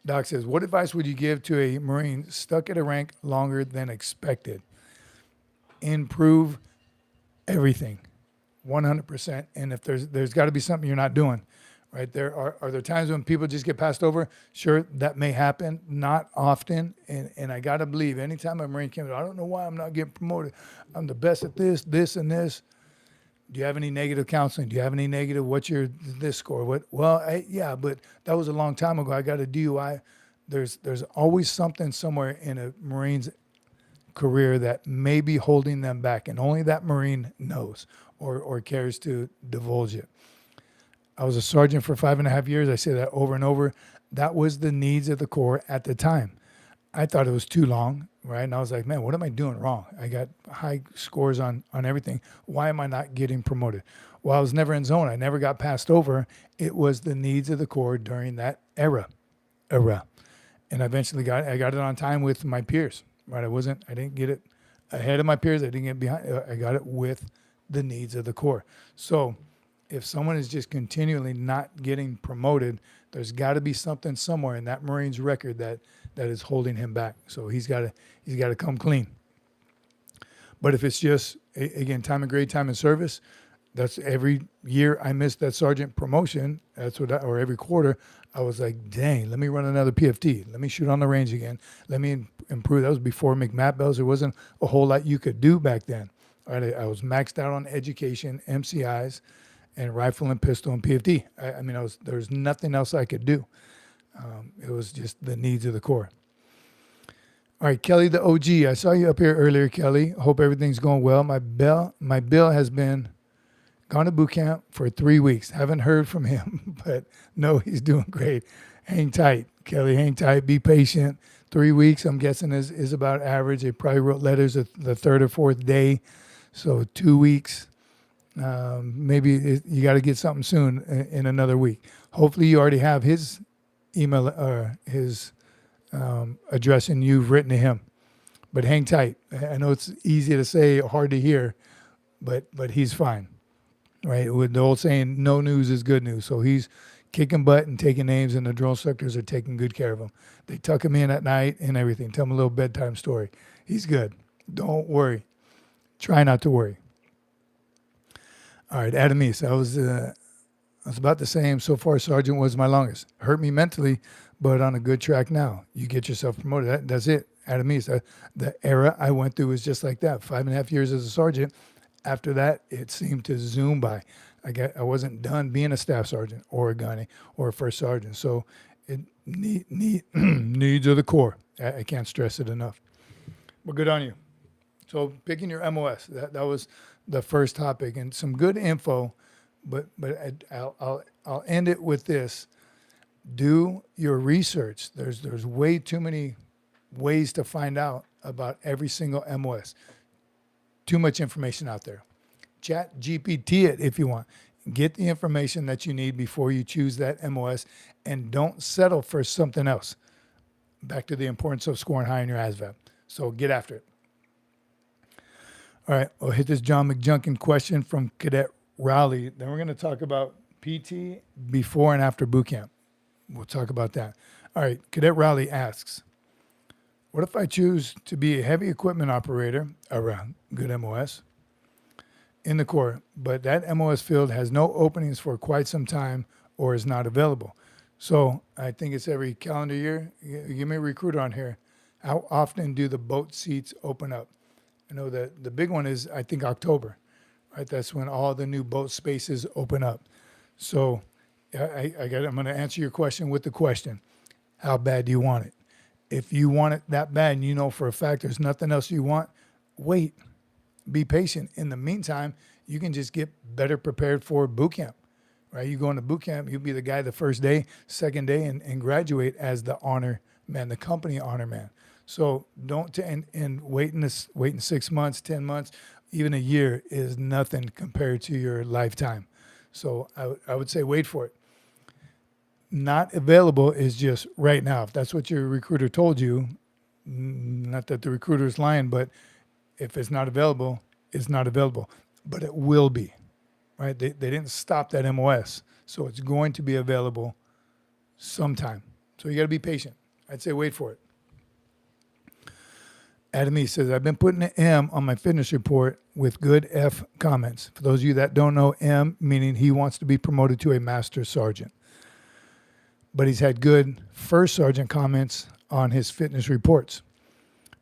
Speaker 1: Doc says, what advice would you give to a Marine stuck at a rank longer than expected? Improve everything, 100%. And if there's got to be something you're not doing, right? Are there times when people just get passed over? Sure, that may happen. Not often. And I got to believe anytime a Marine comes, I don't know why I'm not getting promoted. I'm the best at this, and this. Do you have any negative counseling? Do you have any negative? What's your this score? What? Well, but that was a long time ago. I got a DUI. There's always something somewhere in a Marine's career that may be holding them back, and only that Marine knows or cares to divulge it. I was a sergeant for 5.5 years. I say that over and over. That was the needs of the Corps at the time. I thought it was too long, right? And I was like, man, what am I doing wrong? I got high scores on everything. Why am I not getting promoted? Well, I was never in zone. I never got passed over. It was the needs of the Corps during that era. And I eventually I got it on time with my peers, right? I didn't get it ahead of my peers. I didn't get behind. I got it with the needs of the Corps. So if someone is just continually not getting promoted, there's got to be something somewhere in that Marine's record that is holding him back. So he's got to come clean. But if it's just, again, time and grade, time and service, that's every year I missed that sergeant promotion. Or every quarter, I was like, dang, let me run another PFT. Let me shoot on the range again. Let me improve. That was before McMatt bells. There wasn't a whole lot you could do back then. Right? I was maxed out on education, MCIs, and rifle and pistol and PFD. There was nothing else I could do. It was just the needs of the Corps. All right, Kelly the OG. I saw you up here earlier, Kelly. Hope everything's going well. My bill has been gone to boot camp for 3 weeks. Haven't heard from him, but no, he's doing great. Hang tight, Kelly. Hang tight. Be patient. 3 weeks, I'm guessing, is about average. They probably wrote letters the third or fourth day. So 2 weeks. Maybe you got to get something soon in another week. Hopefully you already have his email or his address and you've written to him. But hang tight. I know it's easy to say, hard to hear, but he's fine. Right? With the old saying, no news is good news. So he's kicking butt and taking names, and the drill instructors are taking good care of him. They tuck him in at night and everything. Tell him a little bedtime story. He's good. Don't worry. Try not to worry. All right, Adam East. I was about the same. So far, Sergeant was my longest. Hurt me mentally, but on a good track now. You get yourself promoted. That's it. Adam East. The era I went through was just like that. 5.5 years as a sergeant. After that, it seemed to zoom by. I wasn't done being a staff sergeant or a gunny or a first sergeant. So it needs of the Corps. I can't stress it enough. But good on you. So picking your MOS, that was the first topic, and some good info. But I'll end it with this: do your research. There's way too many ways to find out about every single MOS. Too much information out there. Chat GPT it if you want. Get the information that you need before you choose that MOS, and don't settle for something else. Back to the importance of scoring high in your ASVAB. So get after it. All right, we'll hit this John McJunkin question from Cadet Rowley. Then we're going to talk about PT before and after boot camp. We'll talk about that. All right, Cadet Rowley asks, what if I choose to be a heavy equipment operator, around good MOS, in the Corps, but that MOS field has no openings for quite some time or is not available? So I think it's every calendar year. Give me a recruiter on here. How often do the boat seats open up? I know that the big one is, I think, October, right? That's when all the new boat spaces open up. So I'm going to answer your question with the question: how bad do you want it? If you want it that bad and you know for a fact there's nothing else you want, wait. Be patient. In the meantime, you can just get better prepared for boot camp, right? You go into boot camp, you'll be the guy the first day, second day, and graduate as the honor man, the company honor man. So don't, and waiting 6 months, 10 months, even a year is nothing compared to your lifetime. So I would say wait for it. Not available is just right now. If that's what your recruiter told you, not that the recruiter is lying, but if it's not available, it's not available. But it will be, right? They didn't stop that MOS. So it's going to be available sometime. So you got to be patient. I'd say wait for it. Adam E says, I've been putting an M on my fitness report with good F comments. For those of you that don't know, M meaning he wants to be promoted to a master sergeant. But he's had good first sergeant comments on his fitness reports.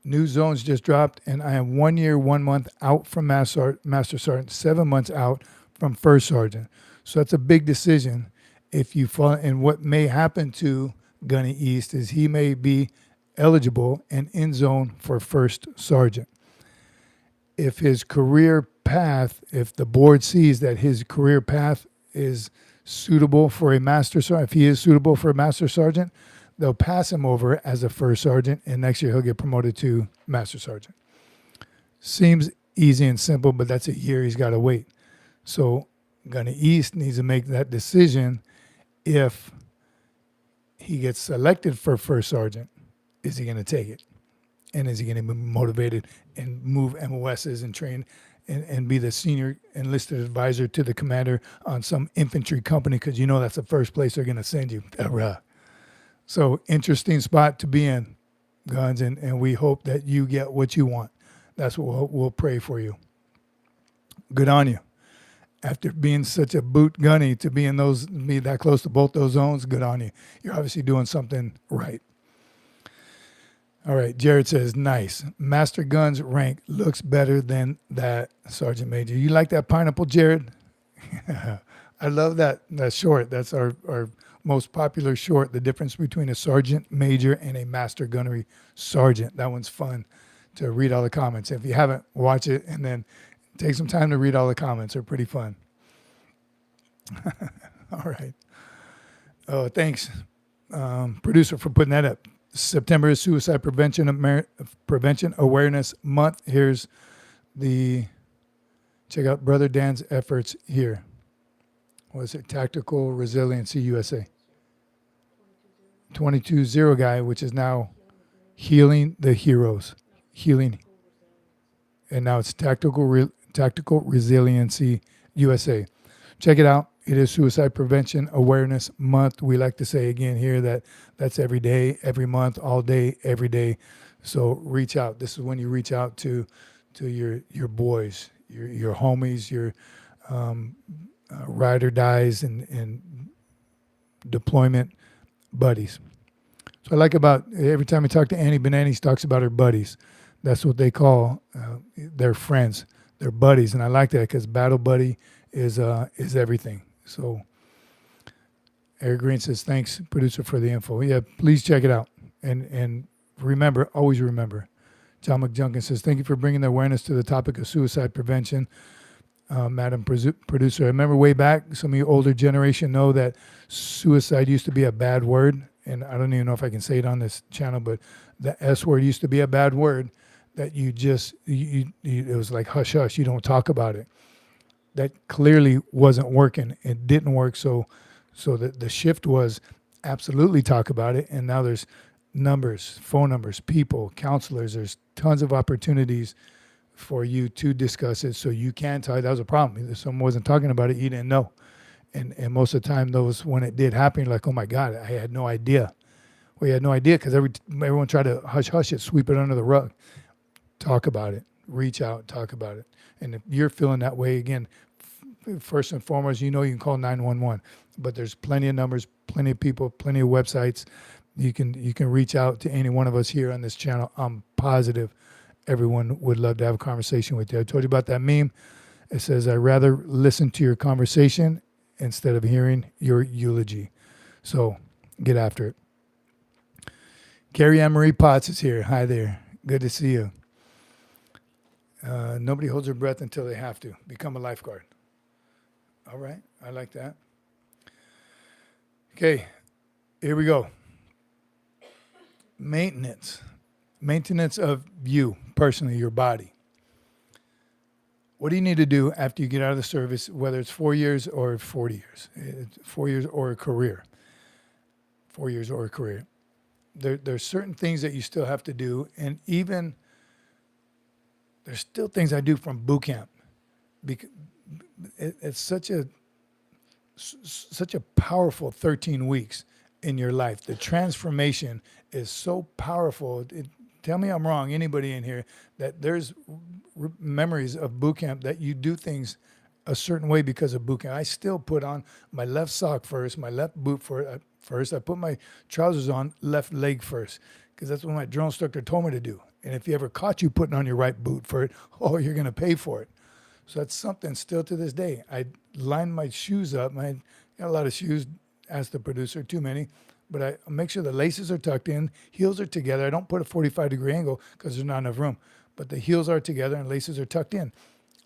Speaker 1: New zones just dropped, and I am 1 year, 1 month out from master sergeant, 7 months out from first sergeant. So that's a big decision. If you fall, and what may happen to Gunny East is he may be eligible and in zone for first sergeant. If his career path, if the board sees that his career path is suitable for a master sergeant, if he is suitable for a master sergeant, they'll pass him over as a first sergeant, and next year he'll get promoted to master sergeant. Seems easy and simple, but that's a year he's got to wait. So Gunny East needs to make that decision. If he gets selected for first sergeant, is he going to take it? And is he going to be motivated and move MOSs and train and be the senior enlisted advisor to the commander on some infantry company, because you know that's the first place they're going to send you. So interesting spot to be in, Guns, and we hope that you get what you want. That's what we'll pray for you. Good on you. After being such a boot gunny to be that close to both those zones, good on you. You're obviously doing something right. All right, Jared says, nice. Master Guns rank looks better than that, Sergeant Major. You like that pineapple, Jared? I love that short. That's our most popular short, the difference between a Sergeant Major and a Master Gunnery Sergeant. That one's fun to read all the comments. If you haven't, watch it and then take some time to read all the comments. They're pretty fun. All right. Oh, thanks, producer, for putting that up. September is Suicide Prevention Awareness Month. Here's check out Brother Dan's efforts here. What is it? Tactical Resiliency USA. 22-0 guy, which is now Healing the Heroes. Healing. And now it's Tactical Resiliency USA. Check it out. It is Suicide Prevention Awareness Month. We like to say again here that that's every day, every month, all day, every day. So reach out. This is when you reach out to your boys, your homies, your ride or dies and deployment buddies. So I like about every time I talk to Annie Benanis, talks about her buddies. That's what they call their friends, their buddies, and I like that because battle buddy is everything. So Eric Green says, thanks, producer, for the info. Yeah, please check it out. And remember, always remember. John McJunkin says, thank you for bringing the awareness to the topic of suicide prevention. Madam Producer. I remember way back, some of you older generation know that suicide used to be a bad word. And I don't even know if I can say it on this channel, but the S word used to be a bad word that you just, it was like hush hush, you don't talk about it. That clearly wasn't working. It didn't work. So the shift was absolutely talk about it. And now there's numbers, phone numbers, people, counselors. There's tons of opportunities for you to discuss it, so you can talk. That was a problem. If someone wasn't talking about it, you didn't know. And most of the time, those when it did happen, you're like, oh my God, I had no idea. Well, you had no idea because everyone tried to hush it, sweep it under the rug. Talk about it. Reach out, talk about it. And if you're feeling that way, again, first and foremost, you can call 911. But there's plenty of numbers, plenty of people, plenty of websites. You can reach out to any one of us here on this channel. I'm positive everyone would love to have a conversation with you. I told you about that meme. It says, I'd rather listen to your conversation instead of hearing your eulogy. So get after it. Carrie Ann Marie Potts is here. Hi there. Good to see you. Nobody holds their breath until they have to. Become a lifeguard. All right. I like that. Okay. Here we go. Maintenance of you personally, your body. What do you need to do after you get out of the service, whether it's 4 years or 40 years? It's 4 years or a career. 4 years or a career. There's certain things that you still have to do, and even there's still things I do from boot camp. Because it's such a powerful 13 weeks in your life. The transformation is so powerful. Tell me I'm wrong, anybody in here, that there's memories of boot camp that you do things a certain way because of boot camp. I still put on my left sock first, my left boot first. I put my trousers on left leg first because that's what my drill instructor told me to do. And if he ever caught you putting on your right boot for it, oh, you're going to pay for it. So that's something still to this day. I line my shoes up. I got a lot of shoes, asked the producer, too many. But I make sure the laces are tucked in, heels are together. I don't put a 45-degree angle because there's not enough room. But the heels are together and laces are tucked in.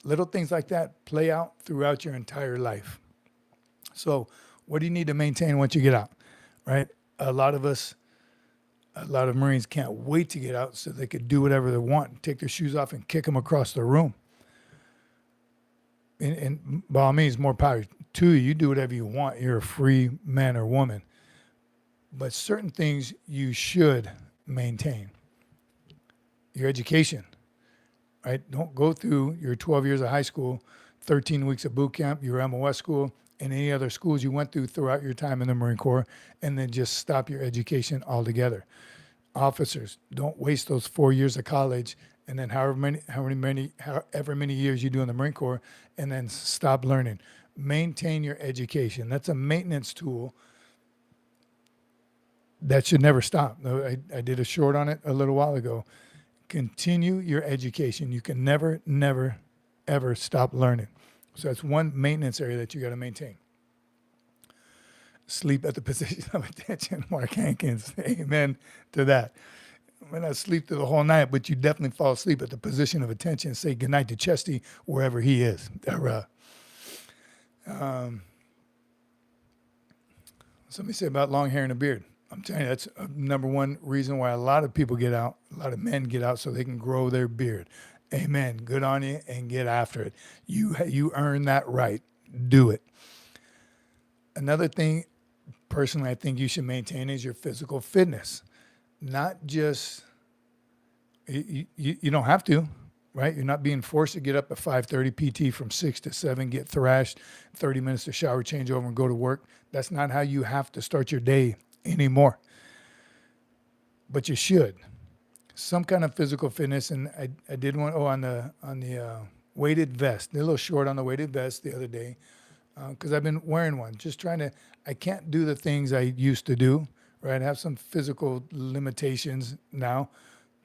Speaker 1: Little things like that play out throughout your entire life. So what do you need to maintain once you get out, right? A lot of Marines can't wait to get out so they could do whatever they want, take their shoes off and kick them across the room. And by all means, more power to you. You do whatever you want. You're a free man or woman. But certain things you should maintain. Your education, right? Don't go through your 12 years of high school, 13 weeks of boot camp, your MOS school, and any other schools you went through throughout your time in the Marine Corps, and then just stop your education altogether. Officers, don't waste those 4 years of college and then however many years you do in the Marine Corps, and then stop learning. Maintain your education. That's a maintenance tool that should never stop. I did a short on it a little while ago. Continue your education. You can never, ever stop learning. So that's one maintenance area that you got to maintain. Sleep at the position of attention. Mark Hankins, amen to that. I may not sleep through the whole night, but you definitely fall asleep at the position of attention. Say goodnight to Chesty wherever he is. Somebody say about long hair and a beard. I'm telling you, that's number one reason why a lot of people get out, a lot of men get out so they can grow their beard. Amen. Good on you, and get after it. You earn that right. Do it. Another thing, personally, I think you should maintain is your physical fitness. Not just, you don't have to, right? You're not being forced to get up at 5:30 PT from 6 to 7, get thrashed, 30 minutes to shower, change over, and go to work. That's not how you have to start your day anymore. But you should. Some kind of physical fitness, and I did one on the weighted vest. Did a little short on the weighted vest the other day because I've been wearing one. Just trying to, I can't do the things I used to do, right? I have some physical limitations now.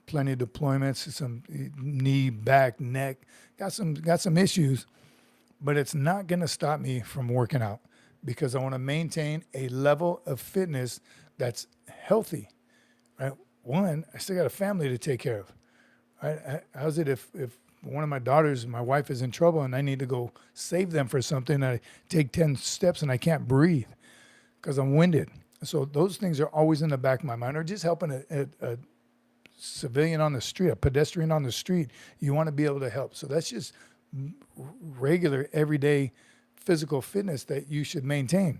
Speaker 1: Plenty of deployments, some knee, back, neck. Got some issues, but it's not going to stop me from working out because I want to maintain a level of fitness that's healthy, right? One, I still got a family to take care of, right? How's it if one of my daughters, my wife is in trouble and I need to go save them for something, I take 10 steps and I can't breathe because I'm winded. So those things are always in the back of my mind. Or just helping a civilian on the street, a pedestrian on the street, you want to be able to help. So that's just regular, everyday physical fitness that you should maintain.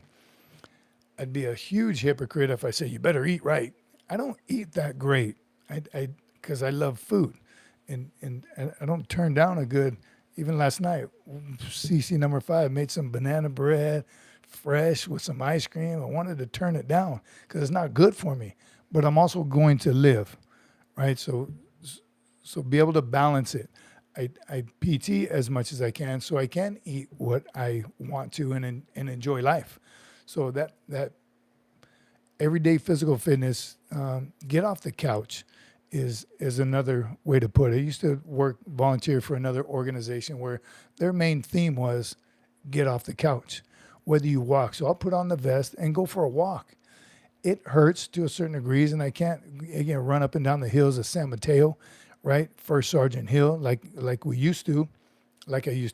Speaker 1: I'd be a huge hypocrite if I say, you better eat right. I don't eat that great because I love food. And I don't turn down a good, even last night, CC number 5 made some banana bread, fresh with some ice cream. I wanted to turn it down because it's not good for me, but I'm also going to live, right? So be able to balance it. I PT as much as I can so I can eat what I want to and enjoy life. So that everyday physical fitness, get off the couch is another way to put it. I used to volunteer for another organization where their main theme was get off the couch, whether you walk. So I'll put on the vest and go for a walk. It hurts to a certain degree, and I can't, again, run up and down the hills of San Mateo, right? First Sergeant Hill, like I used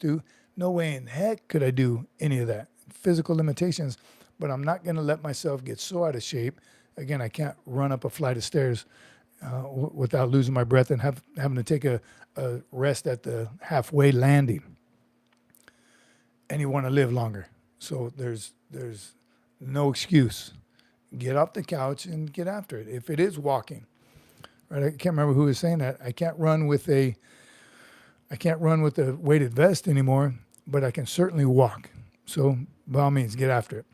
Speaker 1: to. No way in heck could I do any of that. Physical limitations, but I'm not going to let myself get so out of shape. Again, I can't run up a flight of stairs without losing my breath and having to take a rest at the halfway landing. And you want to live longer. So there's no excuse. Get off the couch and get after it. If it is walking, right? I can't remember who was saying that. I can't run with a weighted vest anymore, but I can certainly walk. So by all means, get after it.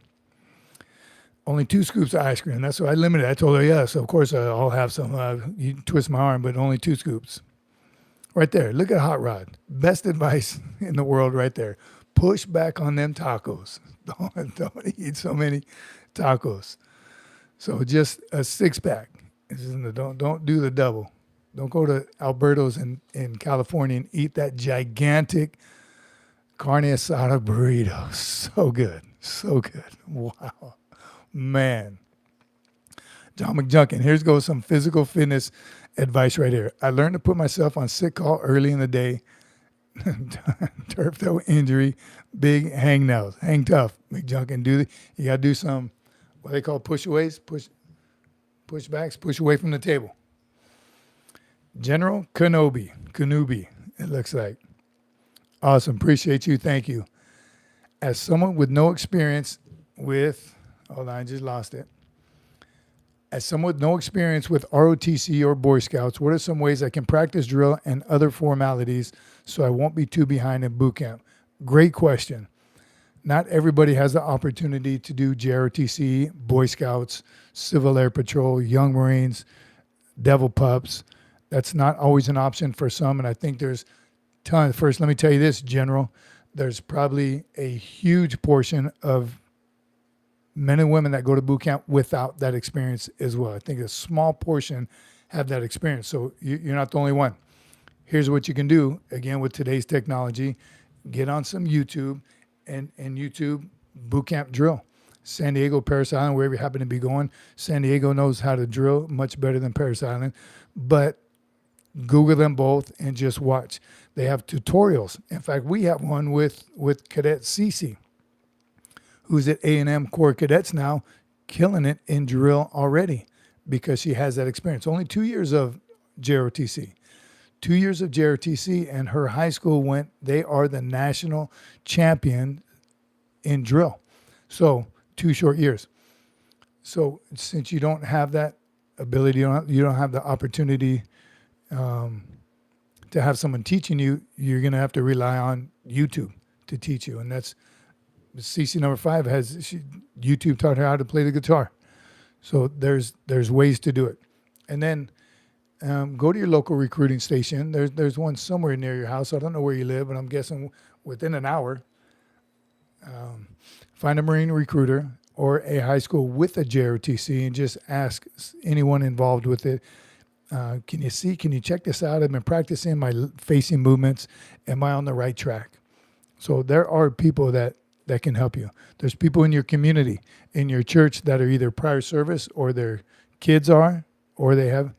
Speaker 1: Only 2 scoops of ice cream. That's what I limited. I told her, yes, of course I'll have some. You twist my arm, but only 2 scoops. Right there. Look at Hot Rod. Best advice in the world right there. Push back on them tacos. Don't eat so many tacos. So just a 6-pack. Don't do the double. Don't go to Alberto's in California and eat that gigantic carne asada burrito. So good. So good. Wow. Man. John McJunkin, here's goes some physical fitness advice right here. I learned to put myself on sick call early in the day. Turf toe injury, big hang nails. Hang tough. McJunkin, you got to do some, what they call push-aways, push-backs, push away from the table. General Kenobi, it looks like. Awesome. Appreciate you. Thank you. As someone with no experience with, hold on, I just lost it. As someone with no experience with ROTC or Boy Scouts, what are some ways I can practice drill and other formalities so I won't be too behind in boot camp? Great question. Not everybody has the opportunity to do JROTC, Boy Scouts, Civil Air Patrol, Young Marines, Devil Pups. That's not always an option for some, and I think there's tons. First, let me tell you this, General. There's probably a huge portion of men and women that go to boot camp without that experience as well. I think a small portion have that experience. So you're not the only one. Here's what you can do, again, with today's technology. Get on some YouTube and YouTube boot camp drill. San Diego, Parris Island, wherever you happen to be going. San Diego knows how to drill much better than Parris Island. But Google them both and just watch. They have tutorials. In fact, we have one with Cadet Cece, who's at A&M Corps Cadets now, killing it in drill already because she has that experience. Only 2 years of JROTC. 2 years of JROTC, and her high school they are the national champion in drill. So 2 short years. So since you don't have that ability, you don't have the opportunity to have someone teaching you, you're going to have to rely on YouTube to teach you. And that's CC number 5 YouTube taught her how to play the guitar. So there's ways to do it. And then go to your local recruiting station. There's one somewhere near your house. I don't know where you live, but I'm guessing within an hour. Find a Marine recruiter or a high school with a JROTC and just ask anyone involved with it, can you check this out? I've been practicing my facing movements. Am I on the right track? So there are people that can help you. There's people in your community, in your church that are either prior service or their kids are, or they have.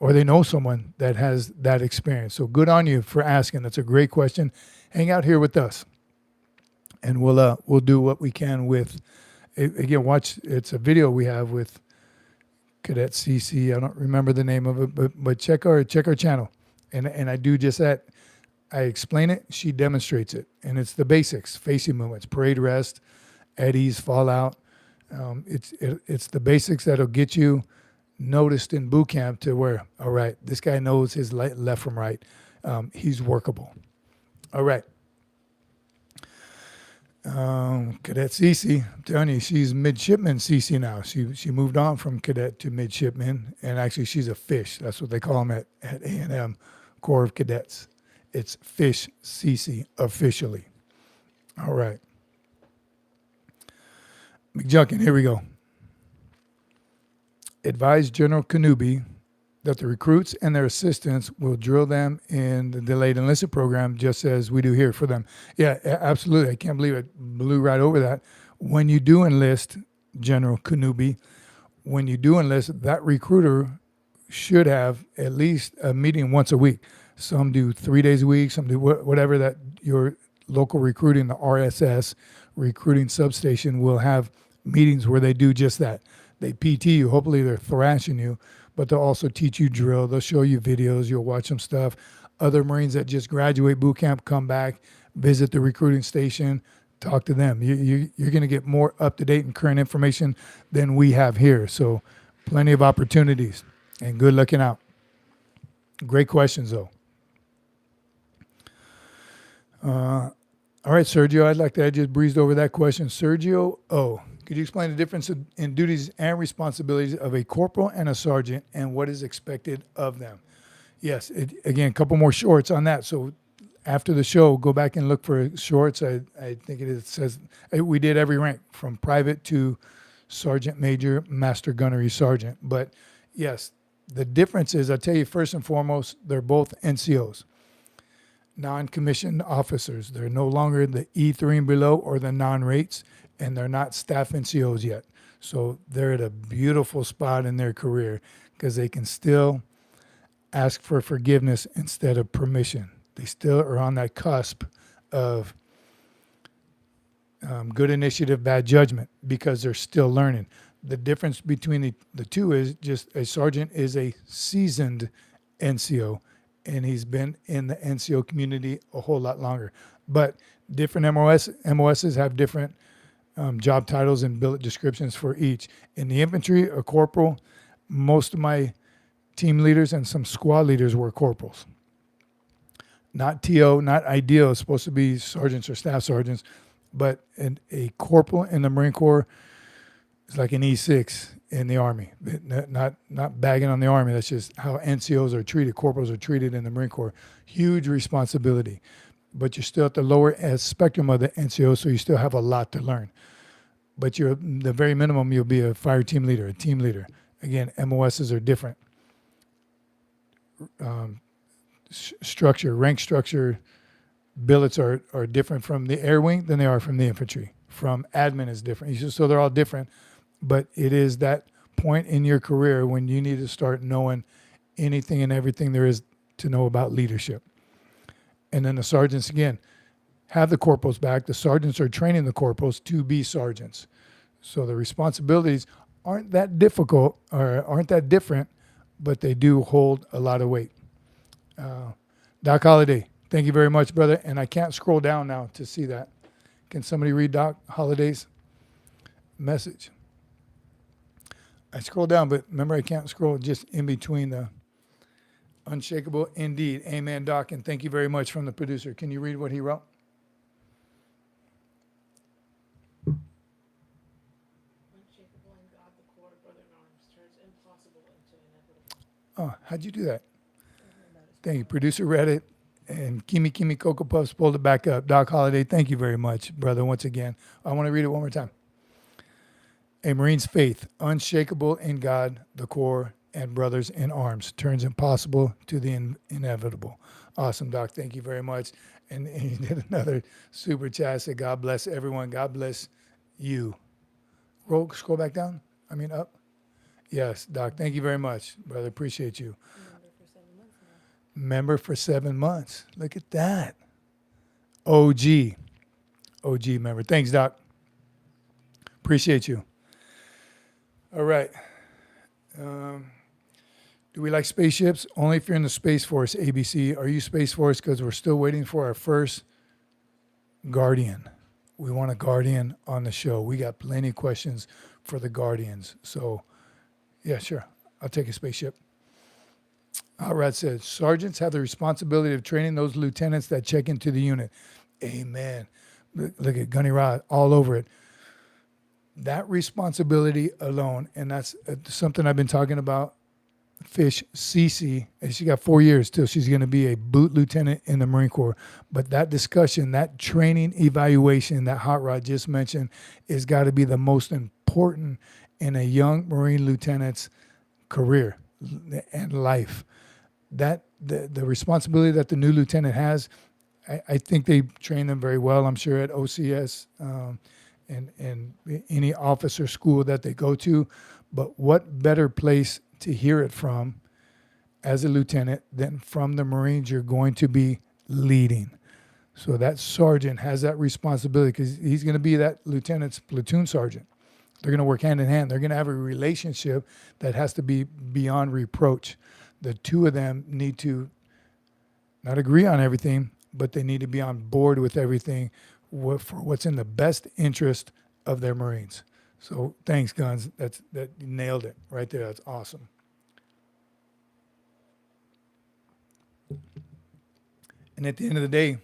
Speaker 1: or they know someone that has that experience. So good on you for asking. That's a great question. Hang out here with us, and we'll do what we can with. Again, watch. It's a video we have with Cadet Cece. I don't remember the name of it, but check our channel, and I do just that. I explain it. She demonstrates it, and it's the basics: facing movements, parade rest, eddies, fallout. It's the basics that'll get you noticed in boot camp to where, all right, this guy knows his left from right. He's workable. All right. Cadet Cece, I'm telling you, she's midshipman Cece now. She moved on from cadet to midshipman, and actually she's a fish. That's what they call them at A&M Corps of Cadets. It's Fish Cece officially. All right. McJunkin, here we go. Advise General Kanubi that the recruits and their assistants will drill them in the delayed enlisted program just as we do here for them. Yeah, absolutely. I can't believe it blew right over that. When you do enlist, General Kanubi, when you do enlist, that recruiter should have at least a meeting once a week. Some do 3 days a week, some do whatever that your local recruiting, the RSS, recruiting substation, will have meetings where they do just that. They PT you. Hopefully they're thrashing you, but they'll also teach you drill. They'll show you videos. You'll watch some stuff. Other Marines that just graduate boot camp come back, visit the recruiting station, talk to them. You're going to get more up-to-date and current information than we have here. So plenty of opportunities, and good looking out. Great questions, though. All right, Sergio, I just breezed over that question. Sergio O., could you explain the difference in duties and responsibilities of a corporal and a sergeant and what is expected of them? Yes, again, a couple more shorts on that. So after the show, go back and look for shorts. I think it says we did every rank from private to sergeant major, master gunnery sergeant. But yes, the difference is, I'll tell you first and foremost, they're both NCOs. Non-commissioned officers. They're no longer the E3 and below or the non-rates, and they're not staff NCOs yet. So they're at a beautiful spot in their career because they can still ask for forgiveness instead of permission. They still are on that cusp of good initiative, bad judgment, because they're still learning. The difference between the two is just a sergeant is a seasoned NCO, and he's been in the NCO community a whole lot longer. But different MOSs have different job titles and billet descriptions for each. In the infantry, a corporal, most of my team leaders and some squad leaders were corporals. Not TO, not ideal, it's supposed to be sergeants or staff sergeants, but a corporal in the Marine Corps is like an E6 in the Army. Not bagging on the Army, that's just how NCOs are treated, corporals are treated in the Marine Corps. Huge responsibility, but you're still at the lower spectrum of the NCO, so you still have a lot to learn. But you're the very minimum, you'll be a fire team leader, a team leader. Again, MOSs are different. Structure, rank structure, billets are different from the air wing than they are from the infantry. From admin is different. So they're all different, but it is that point in your career when you need to start knowing anything and everything there is to know about leadership. And then the sergeants, again, have the corporals back. The sergeants are training the corporals to be sergeants. So the responsibilities aren't that difficult or aren't that different, but they do hold a lot of weight. Doc Holliday, thank you very much, brother. And I can't scroll down now to see that. Can somebody read Doc Holliday's message? I scroll down, but remember I can't scroll just in between the unshakable. Indeed. Amen, Doc. And thank you very much from the producer. Can you read what he wrote?
Speaker 2: Unshakable in God, the core, brother in arms, turns impossible into inevitable.
Speaker 1: Oh, how'd you do that? Thank you. Producer read it, and Kimi Cocoa Puffs pulled it back up. Doc Holliday, thank you very much, brother, once again. I want to read it one more time. A Marine's faith, unshakable in God, the core, and brothers in arms, turns impossible to the inevitable. Awesome, Doc. Thank you very much. And he did another super chat. Said, God bless everyone. God bless you. Scroll back down. Up. Yes, Doc. Thank you very much, brother. Appreciate you. Member for 7 months. Look at that. OG member. Thanks, Doc. Appreciate you. All right. Do we like spaceships? Only if you're in the Space Force, ABC. Are you Space Force? Because we're still waiting for our first Guardian. We want a Guardian on the show. We got plenty of questions for the Guardians. So, yeah, sure. I'll take a spaceship. Rad said, sergeants have the responsibility of training those lieutenants that check into the unit. Amen. Look at Gunny Rod all over it. That responsibility alone, and that's something I've been talking about. Fish Cece, and she got 4 years till she's going to be a boot lieutenant in the Marine Corps. But that discussion, that training evaluation that Hot Rod just mentioned, is got to be the most important in a young Marine lieutenant's career and life. That the responsibility that the new lieutenant has, I think they train them very well. I'm sure at OCS and any officer school that they go to. But what better place to hear it from as a lieutenant than from the Marines you're going to be leading? So that sergeant has that responsibility because he's going to be that lieutenant's platoon sergeant. They're going to work hand in hand. They're going to have a relationship that has to be beyond reproach. The two of them need to not agree on everything, but they need to be on board with everything for what's in the best interest of their Marines. So thanks, Guns. That you nailed it right there. That's awesome. And at the end of the day,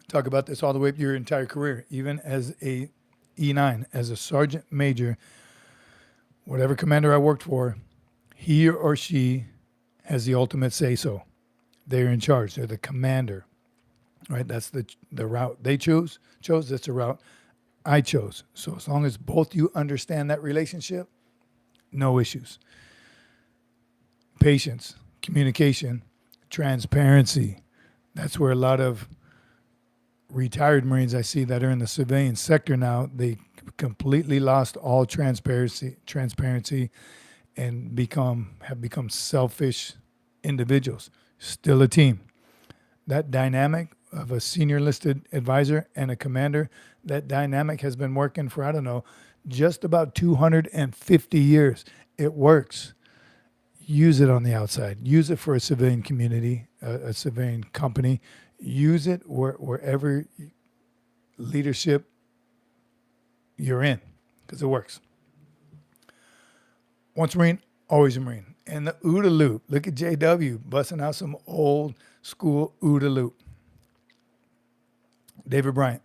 Speaker 1: talk about this all the way up your entire career, even as a E9, as a sergeant major, whatever commander I worked for, he or she has the ultimate say-so. They're in charge. They're the commander, right? That's the route they chose. That's the route I chose. So as long as both you understand that relationship, no issues. Patience, communication, transparency. That's where a lot of retired Marines I see that are in the civilian sector now, they completely lost all transparency and have become selfish individuals. Still a team. That dynamic of a senior enlisted advisor and a commander, that dynamic has been working for, I don't know, just about 250 years. It works. Use it on the outside. Use it for a civilian community, a civilian company. Use it wherever leadership you're in, because it works. Once a Marine, always a Marine. And the OODA loop. Look at JW busting out some old school OODA loop. David Bryant.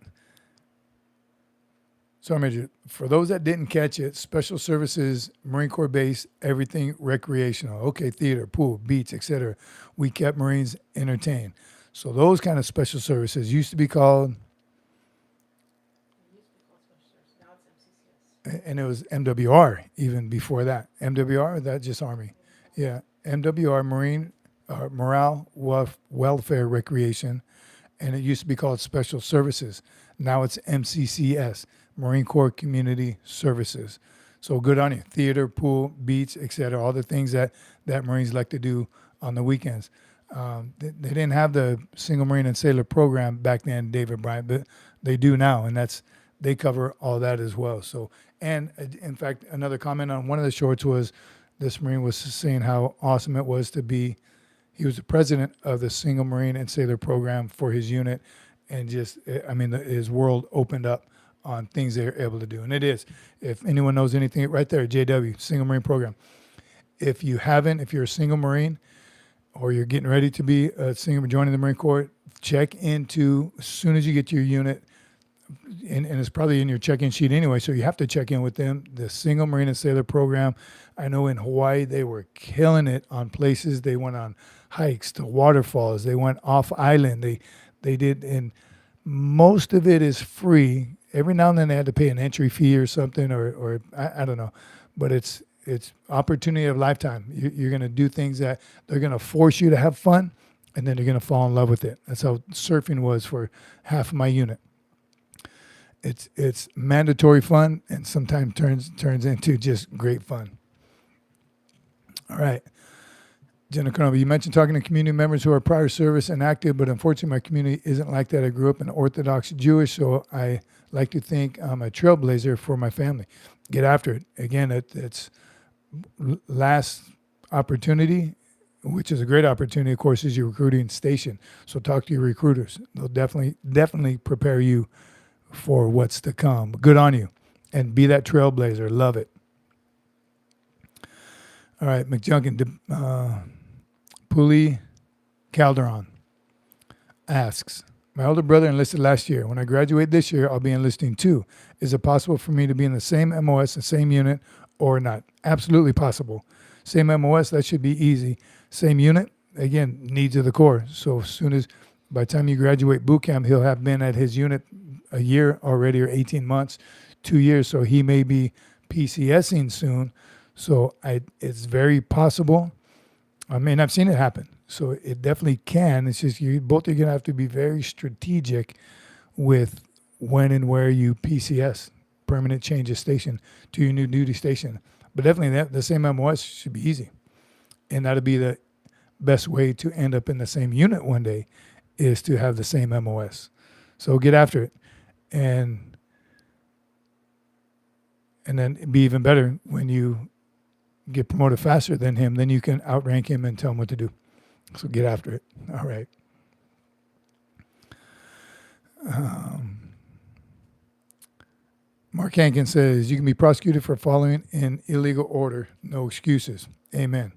Speaker 1: Sorry, Major. For those that didn't catch it, Special Services, Marine Corps base, everything recreational. Okay, theater, pool, beach, etc. We kept Marines entertained. So those kind of special services used to be called,
Speaker 2: Now it's MCCS.
Speaker 1: and it was MWR even before that. MWR, that just Army. Yeah, MWR, Marine Morale, Welfare, Recreation, and it used to be called Special Services. Now it's MCCS, Marine Corps Community Services. So good on you. Theater, pool, beach, etc. All the things that Marines like to do on the weekends. They didn't have the Single Marine and Sailor program back then, David Bryant, but they do now, and they cover all that as well. So, and in fact, another comment on one of the shorts was this Marine was saying how awesome it was to be. He was the president of the Single Marine and Sailor program for his unit, and just, I mean, his world opened up on things they're able to do, and it is. If anyone knows anything, right there, JW, Single Marine program. If you're a Single Marine, or you're getting ready to be a joining the Marine Corps, check into, as soon as you get to your unit, and it's probably in your check-in sheet anyway, so you have to check in with them, the Single Marine and Sailor program. I know in Hawaii, they were killing it on places. They went on hikes to waterfalls. They went off island. They did, and most of it is free. Every now and then they had to pay an entry fee or something, or I don't know, but it's opportunity of lifetime. You're going to do things that they're going to force you to have fun, and then you're going to fall in love with it. That's how surfing was for half of my unit. It's mandatory fun, and sometimes turns into just great fun. All right. Jenna Cronin, you mentioned talking to community members who are prior service and active, but unfortunately my community isn't like that. I grew up in Orthodox Jewish, so I like to think I'm a trailblazer for my family. Get after it. Again, it's last opportunity, which is a great opportunity, of course, is your recruiting station. So talk to your recruiters. They'll definitely prepare you for what's to come. Good on you. And be that trailblazer. Love it. All right, McJunkin, Poolee Calderon asks, my older brother enlisted last year. When I graduate this year, I'll be enlisting too. Is it possible for me to be in the same MOS, the same unit, or not? Absolutely possible. Same MOS, that should be easy. Same unit, again, needs of the Corps. So as soon as, by the time you graduate boot camp, he'll have been at his unit a year already, or 18 months, 2 years. So he may be PCSing soon. So it's very possible. I mean, I've seen it happen. So it definitely can. It's just both are going to have to be very strategic with when and where you PCS, permanent change of station, to your new duty station. But definitely the same MOS should be easy. And that'll be the best way to end up in the same unit one day, is to have the same MOS. So get after it. And then it'd be even better when you get promoted faster than him, then you can outrank him and tell him what to do. So get after it. All right. Mark Hankin says, you can be prosecuted for following an illegal order. No excuses. Amen.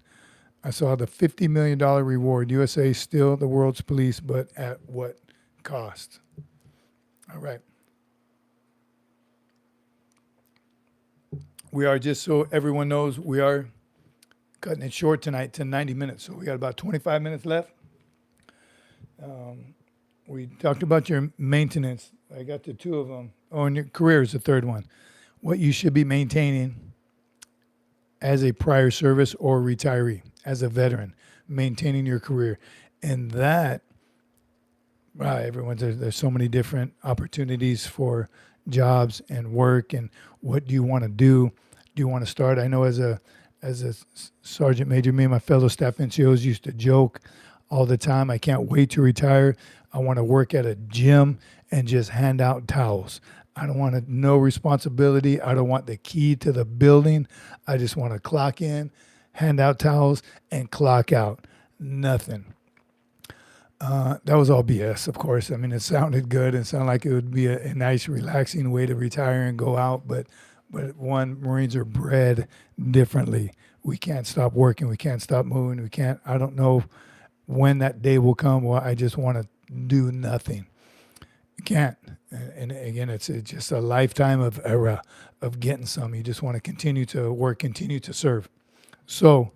Speaker 1: I saw the $50 million reward. USA still the world's police, but at what cost? All right. We are, just so everyone knows, we are cutting it short tonight to 90 minutes. So we got about 25 minutes left. We talked about your maintenance. I got the two of them. Oh, and your career is the third one. What you should be maintaining as a prior service or retiree, as a veteran, maintaining your career. And that, there's so many different opportunities for jobs and work, and what do you want to do? Do you want to start? I know as a sergeant major, me and my fellow staff NCOs used to joke all the time, I can't wait to retire. I want to work at a gym and just hand out towels. I don't want no responsibility. I don't want the key to the building. I just want to clock in, hand out towels, and clock out. Nothing. That was all BS, of course. I mean, it sounded good and sounded like it would be a nice, relaxing way to retire and go out. But Marines are bred differently. We can't stop working. We can't stop moving. I don't know when that day will come where I just want to do nothing. You can't. And again, it's just a lifetime of getting some. You just want to continue to work, continue to serve. So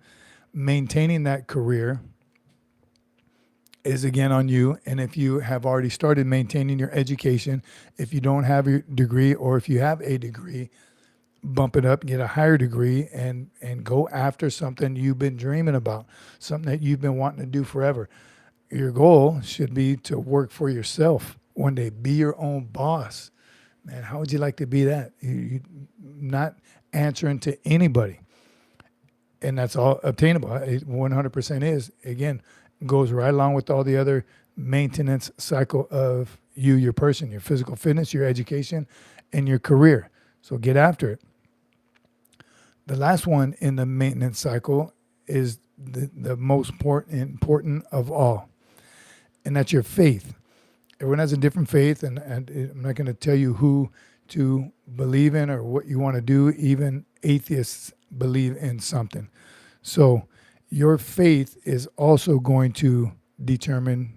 Speaker 1: maintaining that career is again on you. And if you have already started maintaining your education, if you don't have your degree, or if you have a degree, bump it up, get a higher degree, and go after something you've been dreaming about, something that you've been wanting to do forever. Your goal should be to work for yourself one day, be your own boss. Man, how would you like to be that? You're not answering to anybody. And that's all obtainable. It 100% is. Again, goes right along with all the other maintenance cycle of you, your person, your physical fitness, your education, and your career. So get after it. The last one in the maintenance cycle is the most important of all, and that's your faith. Everyone has a different faith, and I'm not going to tell you who to believe in or what you want to do. Even atheists believe in something. So your faith is also going to determine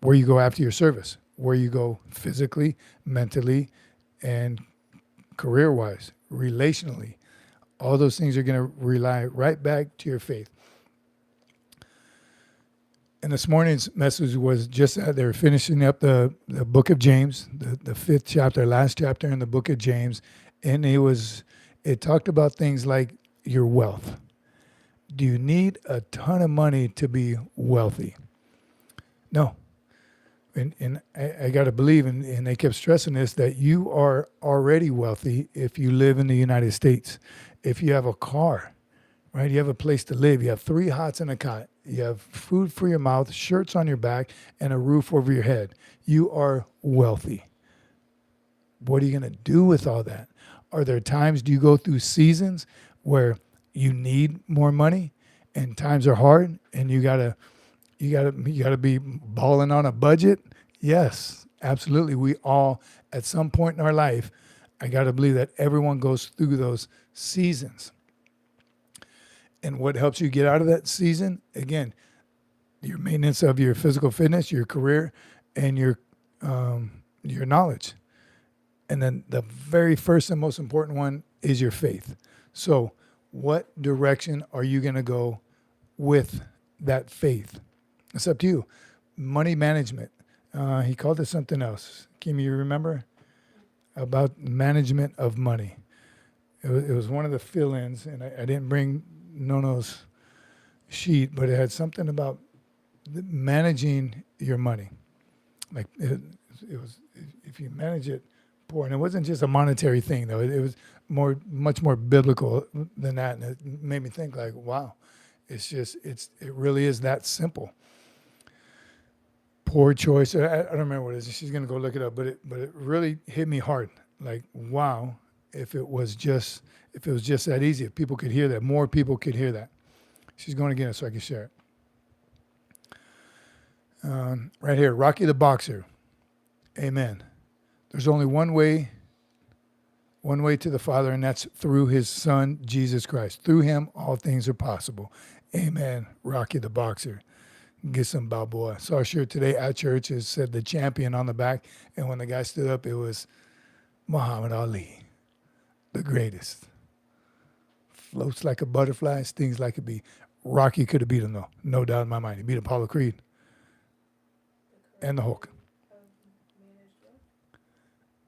Speaker 1: where you go after your service, where you go physically, mentally, and career-wise, relationally. All those things are going to rely right back to your faith. And this morning's message was just that they were finishing up the book of James, the fifth chapter, last chapter in the book of James. And it talked about things like your wealth. Do you need a ton of money to be wealthy? No. And I got to believe, and they kept stressing this, that you are already wealthy if you live in the United States. If you have a car, right? You have a place to live. You have 3 hots and a cot. You have food for your mouth, shirts on your back, and a roof over your head. You are wealthy. What are you going to do with all that? Are there times, do you go through seasons where you need more money and times are hard and you gotta be balling on a budget? Yes, absolutely. We all, at some point in our life, I gotta believe that everyone goes through those seasons. And what helps you get out of that season? Again, your maintenance of your physical fitness, your career, and your knowledge. And then the very first and most important one is your faith. So what direction are you going to go with that faith? It's up to you. Money management. He called it something else. Kim, you remember? About management of money. It was one of the fill-ins, and I didn't bring Nono's sheet, but it had something about managing your money. Like it was, if you manage it, and it wasn't just a monetary thing, though. It was much more biblical than that, and it made me think, like, wow, it really is that simple. Poor choice. I don't remember what it is. She's gonna go look it up, but it really hit me hard. Like, wow, if it was just that easy, if people could hear that, more people could hear that. She's going to get it so I can share it. Right here, Rocky the Boxer. Amen. There's only one way to the Father, and that's through his Son, Jesus Christ. Through him, all things are possible. Amen. Rocky the Boxer. Get some Balboa. Saw a shirt today at church. It said the champion on the back, and when the guy stood up, it was Muhammad Ali, the greatest. Floats like a butterfly, stings like a bee. Rocky could have beat him, though. No doubt in my mind. He beat Apollo Creed and the Hulk.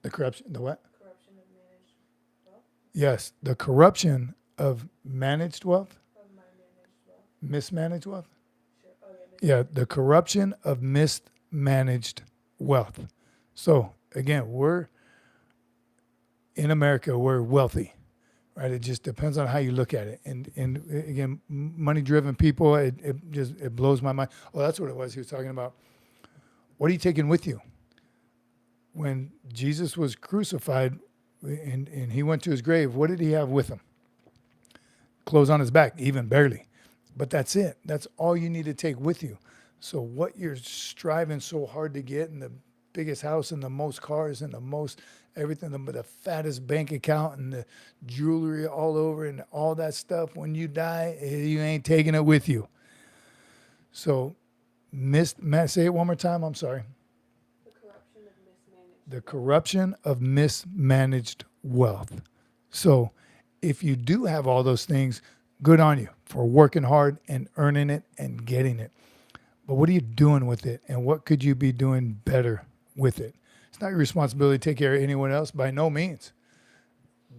Speaker 1: The corruption, the what?
Speaker 2: Corruption of managed wealth.
Speaker 1: Yes, the corruption of managed wealth,
Speaker 2: Of my managed wealth. mismanaged
Speaker 1: wealth.
Speaker 2: Sure. Oh yeah.
Speaker 1: Yeah, the corruption of mismanaged wealth. So again, we're in America, we're wealthy, right? It just depends on how you look at it. And again, money-driven people, it blows my mind. Oh, that's what it was. He was talking about. What are you taking with you? When Jesus was crucified and he went to his grave, what did he have with him? Clothes on his back, even barely. But that's it. That's all you need to take with you. So what you're striving so hard to get, and the biggest house and the most cars and the most everything, the fattest bank account and the jewelry all over and all that stuff, when you die, you ain't taking it with you. So say it one more time. I'm sorry. The corruption of mismanaged wealth. So if you do have all those things, good on you for working hard and earning it and getting it. But what are you doing with it? And what could you be doing better with it? It's not your responsibility to take care of anyone else. By no means.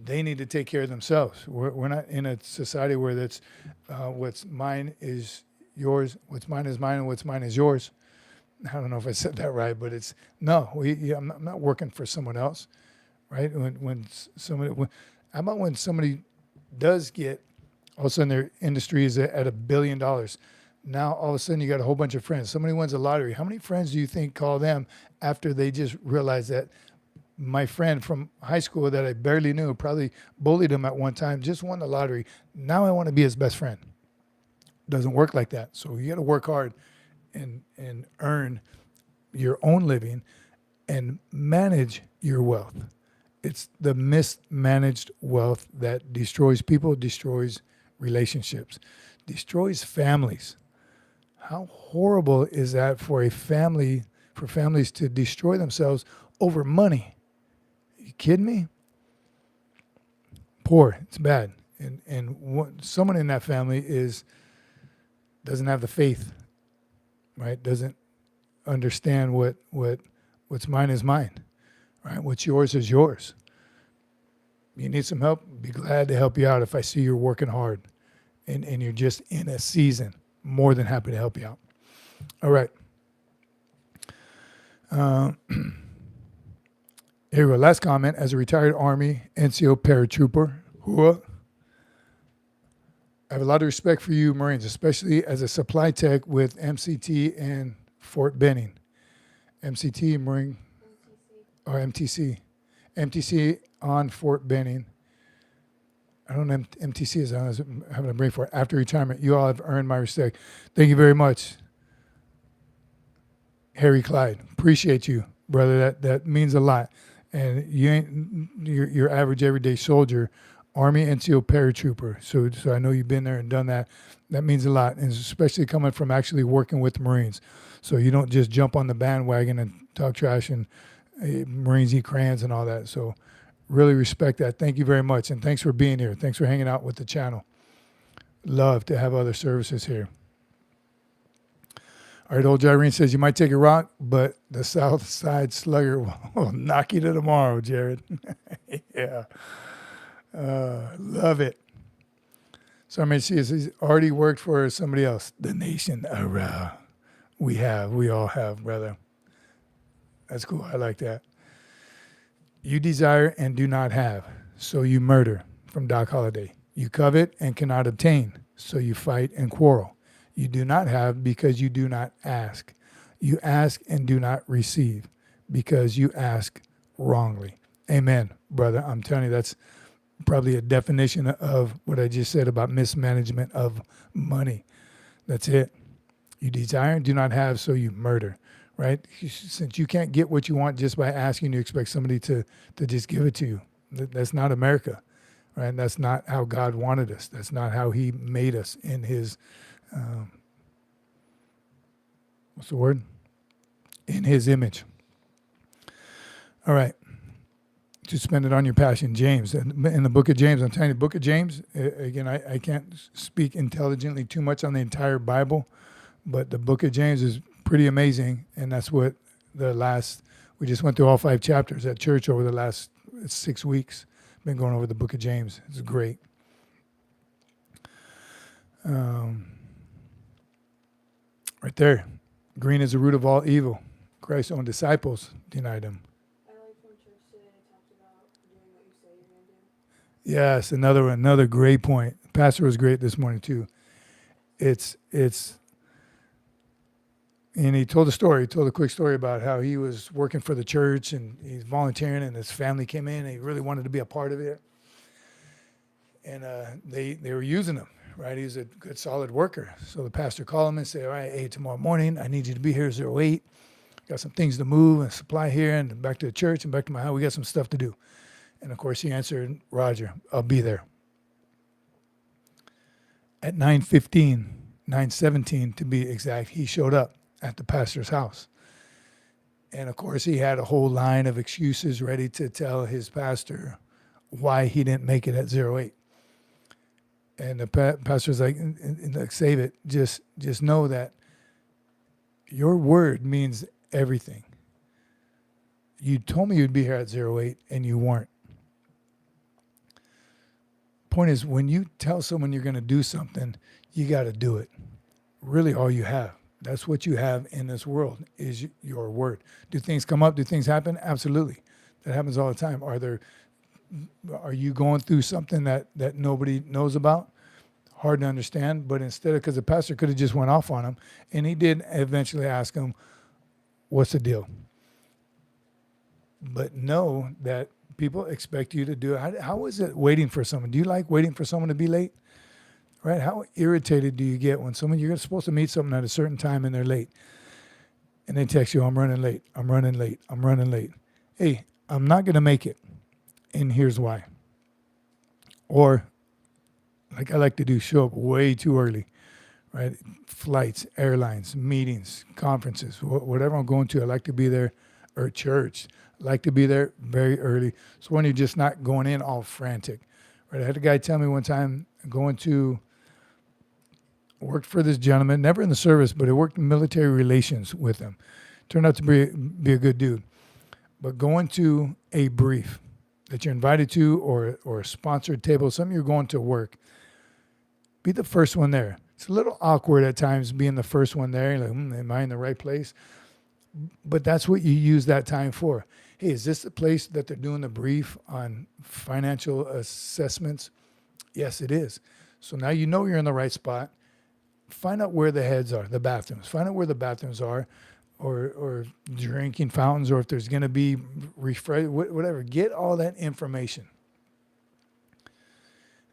Speaker 1: They need to take care of themselves. We're not in a society where that's what's mine is yours, what's mine is mine, and what's mine is yours. I don't know if I said that right, but it's no. I'm not working for someone else, right? How about when somebody does get, all of a sudden their industry is at $1 billion. Now all of a sudden you got a whole bunch of friends. Somebody wins a lottery. How many friends do you think call them after they just realize that my friend from high school that I barely knew, probably bullied him at one time, just won the lottery. Now I want to be his best friend. Doesn't work like that. So you got to work hard and earn your own living and manage your wealth. It's the mismanaged wealth that destroys people, destroys relationships, destroys families. How horrible is that for families to destroy themselves over money? Are you kidding me? Poor, it's bad. And someone in that family doesn't have the faith, right? Doesn't understand what's mine is mine, right? What's yours is yours. You need some help? Be glad to help you out if I see you're working hard and you're just in a season. More than happy to help you out. All right. Here we go. Last comment. As a retired Army NCO paratrooper, I have a lot of respect for you, Marines, especially as a supply tech with MCT and Fort Benning. MCT, Marine, or MTC. MTC on Fort Benning. I don't know MTC is on, I'm having a brain for it. After retirement, you all have earned my respect. Thank you very much, Harry Clyde. Appreciate you, brother. That means a lot. And you ain't your average everyday soldier, Army NCO paratrooper. So I know you've been there and done that. That means a lot, and especially coming from actually working with Marines. So you don't just jump on the bandwagon and talk trash and Marines eat crayons and all that. So really respect that. Thank you very much, and thanks for being here. Thanks for hanging out with the channel. Love to have other services here. All right, old Jaireen says, you might take a rock, but the South Side Slugger will knock you to tomorrow, Jared. Yeah. Love it. So I mean, he's already worked for somebody else. The nation. We all have, brother. That's cool. I like that. You desire and do not have, so you murder, from Doc Holliday. You covet and cannot obtain, so you fight and quarrel. You do not have because you do not ask. You ask and do not receive because you ask wrongly. Amen, brother. I'm telling you, that's probably a definition of what I just said about mismanagement of money. That's it. You desire and do not have, so you murder, right? Since you can't get what you want just by asking, you expect somebody to just give it to you. That's not America, right? That's not how God wanted us. That's not how he made us in his... what's the word? In his image. All right. To spend it on your passion. James. In the book of James, I'm telling you, the book of James, again, I can't speak intelligently too much on the entire Bible, but the book of James is pretty amazing, and that's what we just went through all 5 chapters at church over the last 6 weeks. Been going over the book of James. It's great. Right there. Green is the root of all evil. Christ's own disciples denied him.
Speaker 2: I like when church today talked about doing what you say you're going to do.
Speaker 1: Yes, another great point. Pastor was great this morning too. It's and he told a quick story about how he was working for the church and he's volunteering and his family came in and he really wanted to be a part of it. And they were using him. Right, he was a good, solid worker. So the pastor called him and said, all right, hey, tomorrow morning, I need you to be here 08. Got some things to move and supply here and back to the church and back to my house. We got some stuff to do. And, of course, he answered, Roger, I'll be there. At 9:15, 9:17 to be exact, he showed up at the pastor's house. And, of course, he had a whole line of excuses ready to tell his pastor why he didn't make it at 08. And the pastor's like, save it. Just know that your word means everything. You told me you'd be here at 08 and you weren't. Point is, when you tell someone you're going to do something, you got to do it. Really all you have. That's what you have in this world is your word. Do things come up? Do things happen? Absolutely. That happens all the time. Are you going through something that nobody knows about? Hard to understand, but instead of, because the pastor could have just went off on him, and he did eventually ask him, what's the deal? But know that people expect you to do it. How is it waiting for someone? Do you like waiting for someone to be late? Right? How irritated do you get when you're supposed to meet someone at a certain time and they're late? And they text you, I'm running late, I'm running late, I'm running late. Hey, I'm not going to make it. And here's why. Or, like I like to do, show up way too early, right? Flights, airlines, meetings, conferences, whatever I'm going to, I like to be there, or church. I like to be there very early. So when you're just not going in all frantic, right? I had a guy tell me one time, worked for this gentleman, never in the service, but he worked in military relations with him. Turned out to be a good dude. But going to a brief that you're invited to or a sponsored table, something you're going to work, be the first one there. It's a little awkward at times being the first one there. You're like, am I in the right place? But that's what you use that time for. Hey, is this the place that they're doing the brief on financial assessments? Yes, it is. So now you know you're in the right spot. Find out where the heads are, the bathrooms. Find out where the bathrooms are, or drinking fountains, or if there's going to be whatever. Get all that information.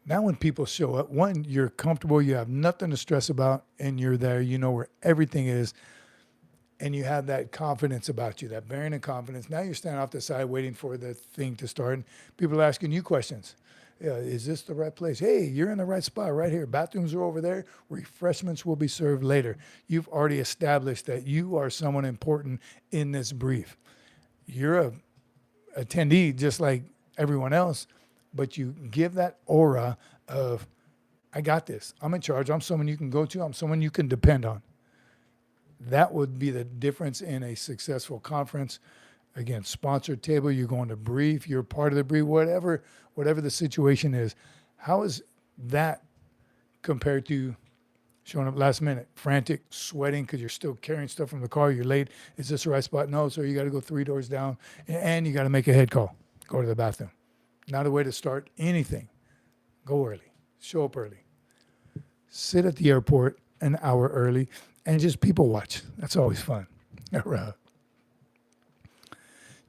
Speaker 1: Now when people show up, one, you're comfortable, you have nothing to stress about, and you're there, you know where everything is, and you have that confidence about you, that bearing of confidence. Now you're standing off the side waiting for the thing to start, and people are asking you questions. Yeah, is this the right place? Hey, you're in the right spot right here. Bathrooms are over there. Refreshments will be served later. You've already established that you are someone important in this brief. You're a attendee just like everyone else, but you give that aura of, I got this. I'm in charge. I'm someone you can go to. I'm someone you can depend on. That would be the difference in a successful conference. Again, sponsored table, you're going to brief, you're part of the brief, whatever the situation is. How is that compared to showing up last minute, frantic, sweating because you're still carrying stuff from the car, you're late. Is this the right spot? No, so you got to go 3 doors down, and you got to make a head call. Go to the bathroom. Not a way to start anything. Go early. Show up early. Sit at the airport an hour early and just people watch. That's always fun.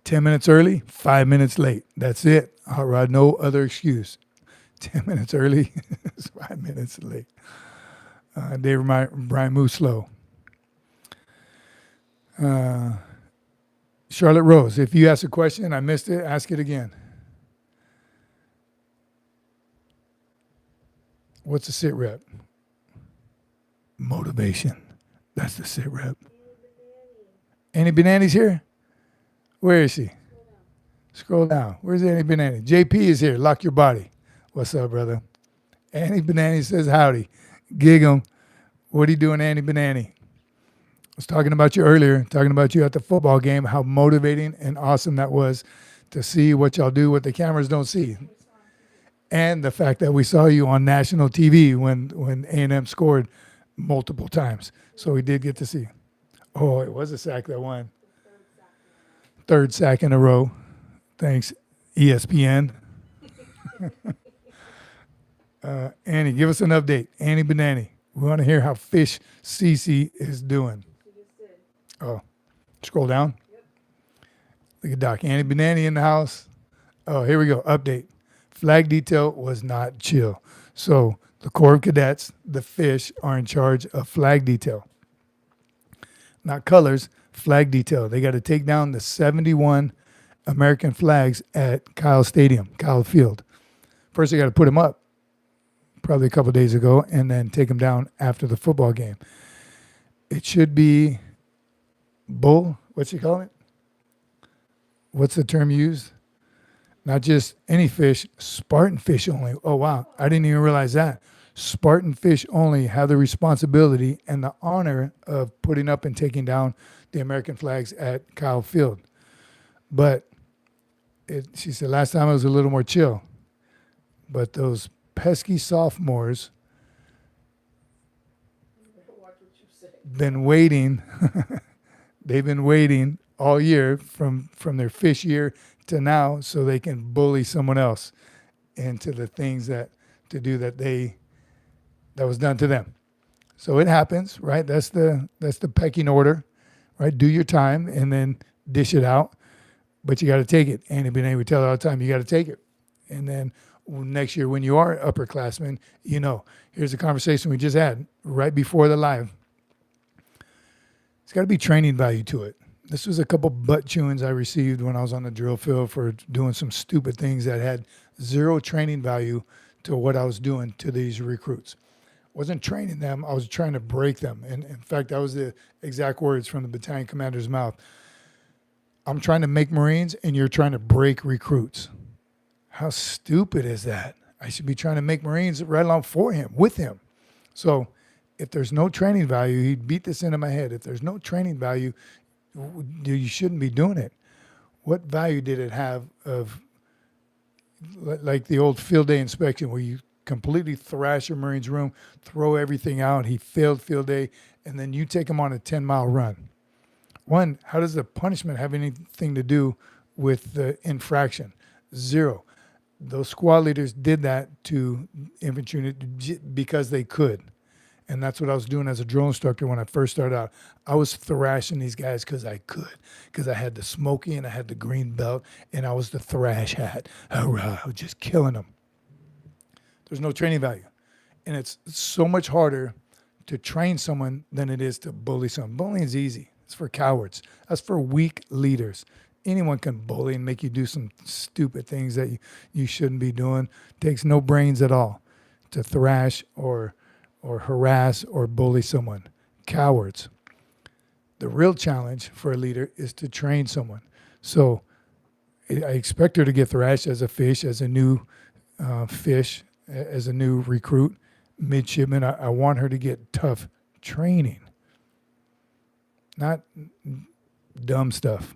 Speaker 1: 10 minutes early, 5 minutes late. That's it. All right, no other excuse. 10 minutes early, 5 minutes late. David Brian moves slow. Charlotte Rose, if you ask a question and I missed it, ask it again. What's the sit rep? Motivation. That's the sit rep. Annie Benani's here? Where is she? Scroll down. Where's Annie Benani? JP is here. Lock your body. What's up, brother? Annie Benani says howdy. Gig 'em. What are you doing, Annie Benani? I was talking about you earlier, talking about you at the football game, how motivating and awesome that was to see what y'all do, what the cameras don't see. And the fact that we saw you on national TV when A&M scored multiple times. So we did get to see. Oh, it was a sack that won. Third sack in a row. Thanks, ESPN. Annie, give us an update. Annie Benani. We want to hear how Fish Cece is doing. Oh, scroll down. Look at Doc. Annie Benani in the house. Oh, here we go. Update. Flag detail was not chill. So the Corps of Cadets, the Fish, are in charge of flag detail. Not colors, flag detail. They got to take down the 71 American flags at Kyle Field. First, they got to put them up, probably a couple of days ago, and then take them down after the football game. It should be what's he calling it? What's the term used? Not just any fish, Spartan fish only. Oh, wow. I didn't even realize that. Spartan fish only have the responsibility and the honor of putting up and taking down the American flags at Kyle Field. But she said last time it was a little more chill. But those pesky sophomores been waiting. They've been waiting all year from their fish year to now so they can bully someone else into the things that was done to them. So it happens, right? That's the pecking order, right? Do your time and then dish it out, but you got to take it. Annie Benet, we tell her all the time, you got to take it. And then next year when you are upperclassmen, here's a conversation we just had right before the live. It's got to be training value to it. This was a couple butt chewings I received when I was on the drill field for doing some stupid things that had zero training value to what I was doing to these recruits. Wasn't training them, I was trying to break them. And in fact, that was the exact words from the battalion commander's mouth. I'm trying to make Marines and you're trying to break recruits. How stupid is that? I should be trying to make Marines right along with him. So if there's no training value, he beat this into my head. If there's no training value, you shouldn't be doing it. What value did it have of, like the old field day inspection where you completely thrash your Marine's room, throw everything out, he failed field day, and then you take him on a 10-mile run? One, how does the punishment have anything to do with the infraction? Zero. those squad leaders did that to infantry because they could. And that's what I was doing as a drill instructor when I first started out. I was thrashing these guys because I could, because I had the smoky and I had the green belt and I was the thrash hat. Hurrah, I was just killing them. There's no training value. And it's so much harder to train someone than it is to bully someone. Bullying is easy. It's for cowards. That's for weak leaders. Anyone can bully and make you do some stupid things that you shouldn't be doing. Takes no brains at all to thrash or harass or bully someone. Cowards. The real challenge for a leader is to train someone. So I expect her to get thrashed as a fish, as a new fish, as a new recruit, midshipman. I want her to get tough training, not dumb stuff.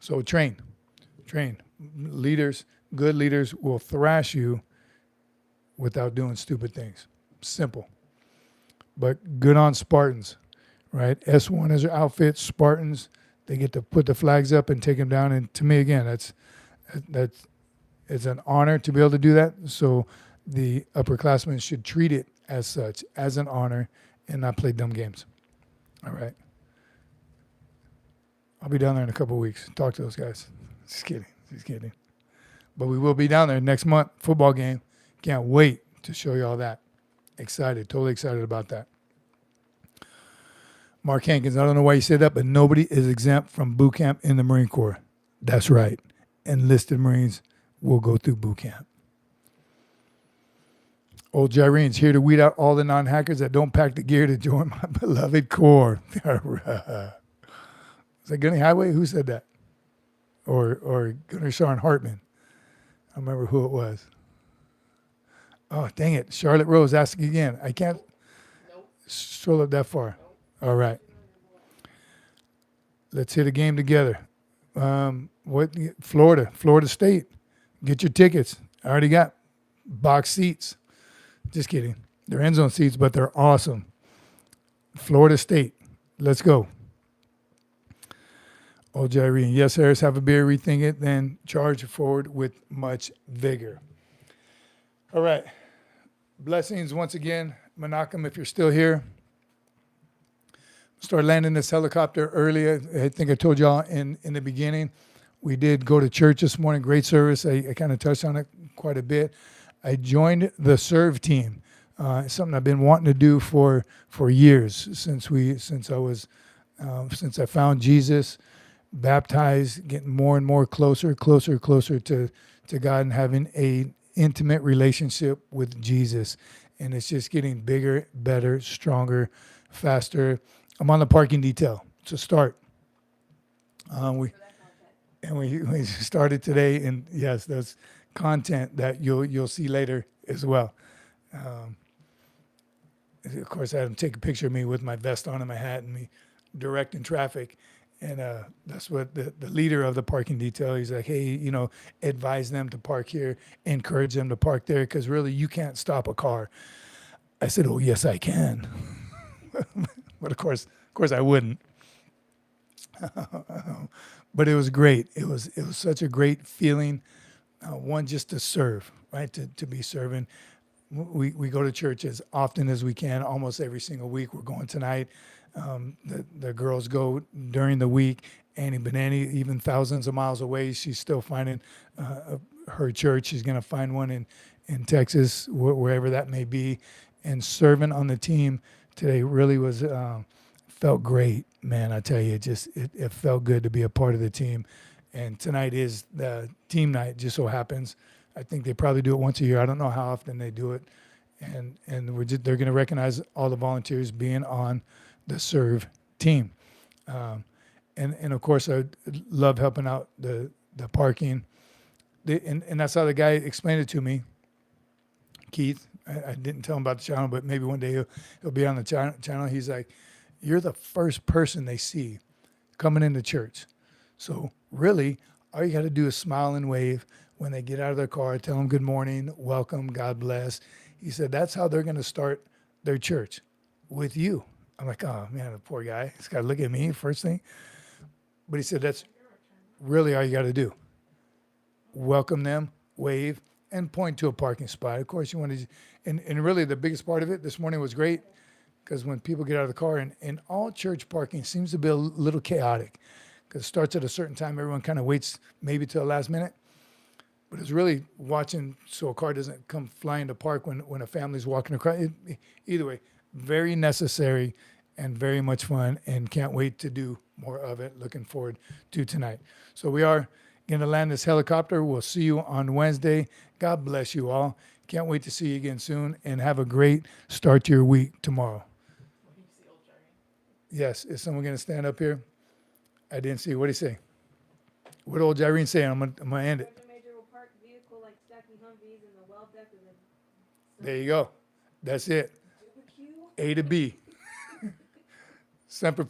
Speaker 1: So train. Leaders, good leaders will thrash you without doing stupid things. Simple. But good on Spartans, right? S1 is their outfit. Spartans, they get to put the flags up and take them down. And to me, again, it's an honor to be able to do that. So the upperclassmen should treat it as such, as an honor, and not play dumb games. All right. I'll be down there in a couple of weeks. Talk to those guys. Just kidding. But we will be down there next month. Football game. Can't wait to show you all that. Excited. Totally excited about that. Mark Hankins, I don't know why you said that, but nobody is exempt from boot camp in the Marine Corps. That's right. Enlisted Marines will go through boot camp. Old Gyrene's here to weed out all the non-hackers that don't pack the gear to join my beloved Corps. Is that Gunny Highway? Who said that? Or Gunnar Sharon Hartman? I don't remember who it was. Oh, dang it. Charlotte Rose asking again. I can't stroll up that far. All right. Let's hit a game together. Florida State. Get your tickets. I already got box seats. Just kidding. They're end zone seats, but they're awesome. Florida State. Let's go. Old Irene. Yes, Harris, have a beer, rethink it, then charge forward with much vigor. All right. Blessings once again. Menachem, if you're still here. Start landing this helicopter early. I think I told y'all in the beginning. We did go to church this morning. Great service. I kind of touched on it quite a bit. I joined the serve team. Something I've been wanting to do for years since I found Jesus, baptized, getting more and more closer to God and having a intimate relationship with Jesus. And it's just getting bigger, better, stronger, faster. I'm on the parking detail. It's a start. We started today, and yes, that's content that you'll see later as well. Of course, I had him take a picture of me with my vest on and my hat and me directing traffic. And that's what the leader of the parking detail, he's like, hey, advise them to park here, encourage them to park there, because really you can't stop a car. I said, oh, yes, I can. But of course I wouldn't. But it was great. It was such a great feeling. One, just to serve, right? To be serving. We go to church as often as we can, almost every single week. We're going tonight. The girls go during the week. Annie Benani, even thousands of miles away, she's still finding her church. She's going to find one in Texas, wherever that may be. And serving on the team today really was felt great, man. I tell you, it felt good to be a part of the team. And tonight is the team night, just so happens. I think they probably do it once a year. I don't know how often they do it. And they're going to recognize all the volunteers being on the serve team. And of course, I love helping out the parking. And that's how the guy explained it to me, Keith. I didn't tell him about the channel, but maybe one day he'll be on the channel. He's like, you're the first person they see coming into church. So really, all you got to do is smile and wave when they get out of their car, tell them good morning, welcome, God bless. He said, that's how they're going to start their church, with you. I'm like, oh, man, the poor guy. He's got to look at me first thing. But he said, that's really all you got to do. Welcome them, wave, and point to a parking spot. Of course, you want to, and really the biggest part of it this morning was great because when people get out of the car, and all church parking seems to be a little chaotic because it starts at a certain time. Everyone kind of waits maybe till the last minute. But it's really watching so a car doesn't come flying to park when a family's walking across. Either way, very necessary and very much fun, and can't wait to do more of it. Looking forward to tonight. So we are going to land this helicopter. We'll see you on Wednesday. God bless you all. Can't wait to see you again soon, and have a great start to your week tomorrow.
Speaker 2: When you see old Jerry.
Speaker 1: Yes, is someone going to stand up here? I didn't see. What did he say? What old Irene saying? I'm gonna end it.
Speaker 3: Sergeant Major will park vehicle like stacking Humvees in the well deck and then
Speaker 1: There you go. That's it.
Speaker 3: do the queue.
Speaker 1: A to B. Semper